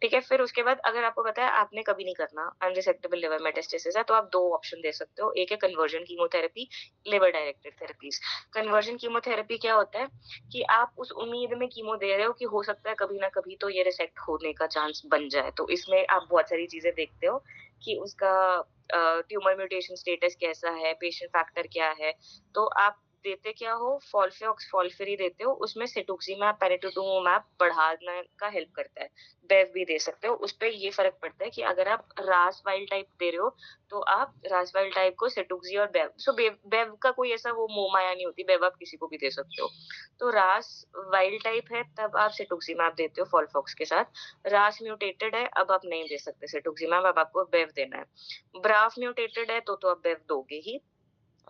ठीक है, फिर उसके बाद अगर आपको पता है आपने कभी नहीं करना, अनरिसेक्टेबल लिवर मेटास्टेसिस है, तो आप 2 ऑप्शन दे सकते हो। एक है conversion chemotherapy, liver directed therapies. Conversion chemotherapy क्या होता है कि आप उस उम्मीद में कीमो दे रहे हो कि हो सकता है कभी ना कभी तो ये रिसेक्ट होने का चांस बन जाए। तो इसमें आप बहुत सारी चीजें देखते हो कि उसका ट्यूमर म्यूटेशन स्टेटस कैसा है, पेशेंट फैक्टर क्या है। तो आप देते क्या हो? फॉल्फिऑक्स फॉल्फिरी देते हो, उसमें सेटुक्सिमैब पैनिटुटुमैब बढ़ाने का हेल्प करता है। बेव भी दे सकते हो, उस पे ये फर्क पड़ता है कि अगर आप रास वाइल्ड टाइप दे रहे हो तो आप रास वाइल्ड टाइप को सेटुक्सी और बेव, सो बेव का कोई ऐसा वो मोह माया नहीं होती, बेव आप किसी को भी दे सकते हो। तो रास वाइल्ड टाइप है तब आप सेटुक्सिमैब देते हो फॉल्फॉक्स के साथ। रास म्यूटेटेड है अब आप नहीं दे सकते सेटुक्सिमैब, अब आपको बेव देना है। ब्राफ म्यूटेटेड है तो आप बेव दोगे ही।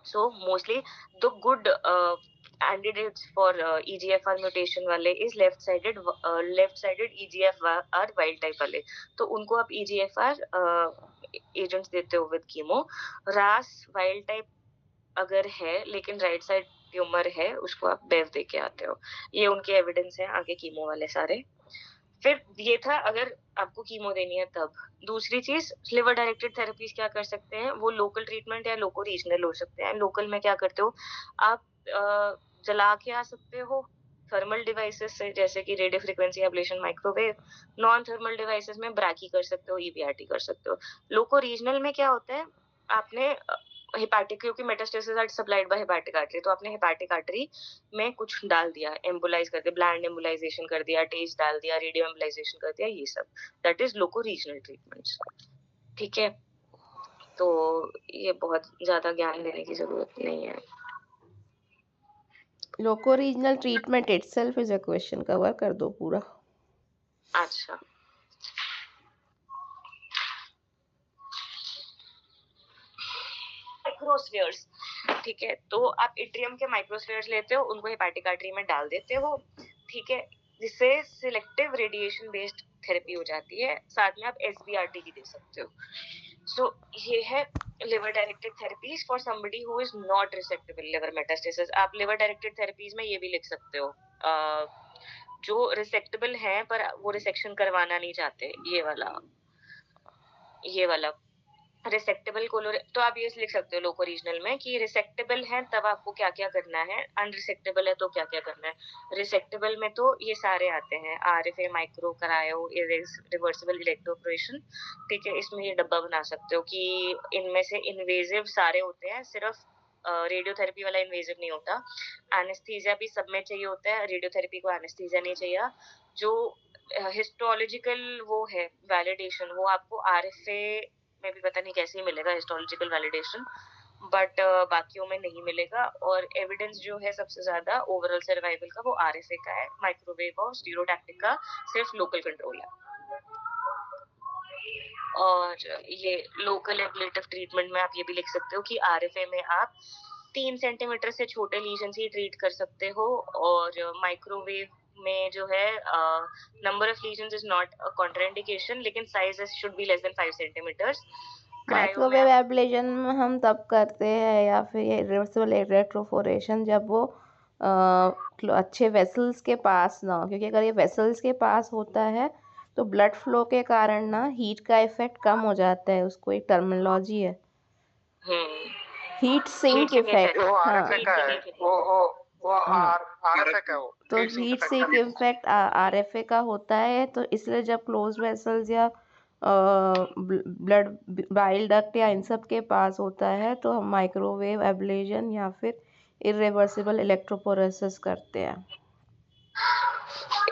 So mostly the good candidates for EGFR mutation वाले is left-sided EGFR wild type वाले, तो उनको आप EGFR agents देते हो with chemo. RAS wild type अगर है लेकिन राइट साइड ट्यूमर है, उसको आप बेव दे के आते हो. ये उनके एविडेंस है आगे कीमो वाले सारे. फिर ये था अगर आपको कीमो देनी है तब. दूसरी चीज, लिवर डायरेक्टेड थेरेपीज क्या कर सकते हैं, वो लोकल ट्रीटमेंट या लोको रीजनल हो सकते हैं. लोकल में क्या करते हो आप, जला के आ सकते हो थर्मल डिवाइसेस से, जैसे कि radio frequency ablation, microwave. Non thermal devices में ब्राकी कर सकते हो, ईबीआरटी कर सकते हो. लोको रीजनल में क्या होता है, आपने हेपाटिक, क्योंकि metastasis are supplied by hepatic artery, तो आपने हेपाटिक आर्टरी में कुछ डाल दिया, एम्बुलाइज कर दिया, ब्लैंड एम्बुलाइजेशन कर दिया, टेस्ट डाल दिया, रेडियो एम्बुलाइजेशन कर दिया, ये सब. That is loco regional treatments. ठीक है, तो ये बहुत ज्यादा ज्ञान देने की जरूरत नहीं है. Loco regional treatment itself is a question, cover कर दो पूरा. अच्छा, माइक्रोस्फीयर्स. ठीक है, तो आप इट्रियम के माइक्रोस्फीयर्स लेते हो, उनको हेपाटिक आर्टरी में डाल देते हो. ठीक है, जिससे सिलेक्टिव रेडिएशन बेस्ड थेरेपी हो जाती है. साथ में आप एसबीआरटी भी दे सकते हो. सो ये है liver directed therapies for somebody who is not resectable liver metastasis. आप लिवर डायरेक्टेड थेरेपीज में ये भी लिख सकते हो, जो रिसेक्टेबल है पर वो रिसेक्शन करवाना नहीं चाहते, ये वाला रिसेक्टेबल कोलोर. तो आप ये लिख सकते हो लोको रीजनल में कि रिसेक्टेबल है तब आपको क्या क्या करना है, अनरिसेक्टेबल है तो क्या क्या करना है. रिसेक्टेबल में तो ये सारे आते हैं, आरएफए, माइक्रो, करायो, रिवर्सिबल इलेक्ट्रोपोरेशन. ठीक है, इसमें ये डब्बा बना सकते हो कि इनमें से इन्वेजिव सारे होते हैं, सिर्फ रेडियोथेरेपी वाला इन्वेजिव नहीं होता. एनेस्थीसिया भी सब में चाहिए होता है, रेडियोथेरेपी को एनेस्थीसिया नहीं चाहिए. जो हिस्टोलॉजिकल वो है वैलिडेशन, वो आपको आरएफए में भी पता नहीं कैसे ही मिलेगा हिस्टोलॉजिकल वैलिडेशन, बट बाकियों में नहीं मिलेगा. और एविडेंस जो है सबसे ज्यादा ओवरऑल सर्वाइवल का, वो आरएफए का है. माइक्रोवेव और स्टीरियोटैक्टिक का सिर्फ लोकल कंट्रोल है. और ये लोकल एब्लेटिव ट्रीटमेंट में आप ये भी लिख सकते हो कि आरएफए में आप 3 सेंटीमीटर से छोटे लीजन ही ट्रीट कर सकते हो. और माइक्रोवेव में जो है number of lesions is not a contraindication, लेकिन size should be less than 5 centimetres. Microwave ablation हम तब करते हैं या फिर रिवर्सिबल इलेक्ट्रोपोरेशन जब वो अच्छे वेसल्स के पास ना हो, क्योंकि अगर ये वेसल्स के पास होता है तो ब्लड फ्लो के कारण ना हीट का इफेक्ट कम हो जाता है. उसको एक टर्मिनोलॉजी है, हीट सिंक इफेक्ट. वो हाँ, आरएफए का है, वो आरएफए का है वो. तो हीट सिंक इफेक्ट आरएफए का होता है. तो इसलिए जब क्लोज वेसल्स या ब्लड बाइल डक्ट या इन सब के पास होता है तो हम माइक्रोवेव एब्लेशन या फिर इरिवर्सिबल इलेक्ट्रोपोरेसिस करते हैं.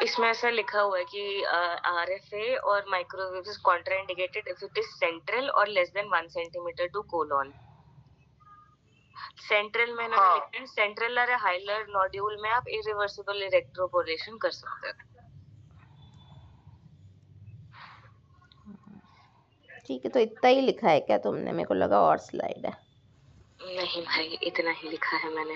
इसमें ऐसा लिखा हुआ है कि आरएफए और microwave is contraindicated if it is central और less than 1 centimetre to colon. Central में इन्होंने लिखा है सेंट्रल और हाइलर नोड्यूल में आप इरिवर्सिबल इलेक्ट्रोपोरेशन कर सकते हैं. ठीक है, तो इतना ही लिखा है क्या तुमने? मेरे को लगा और स्लाइड है. नहीं भाई, इतना ही लिखा है मैंने.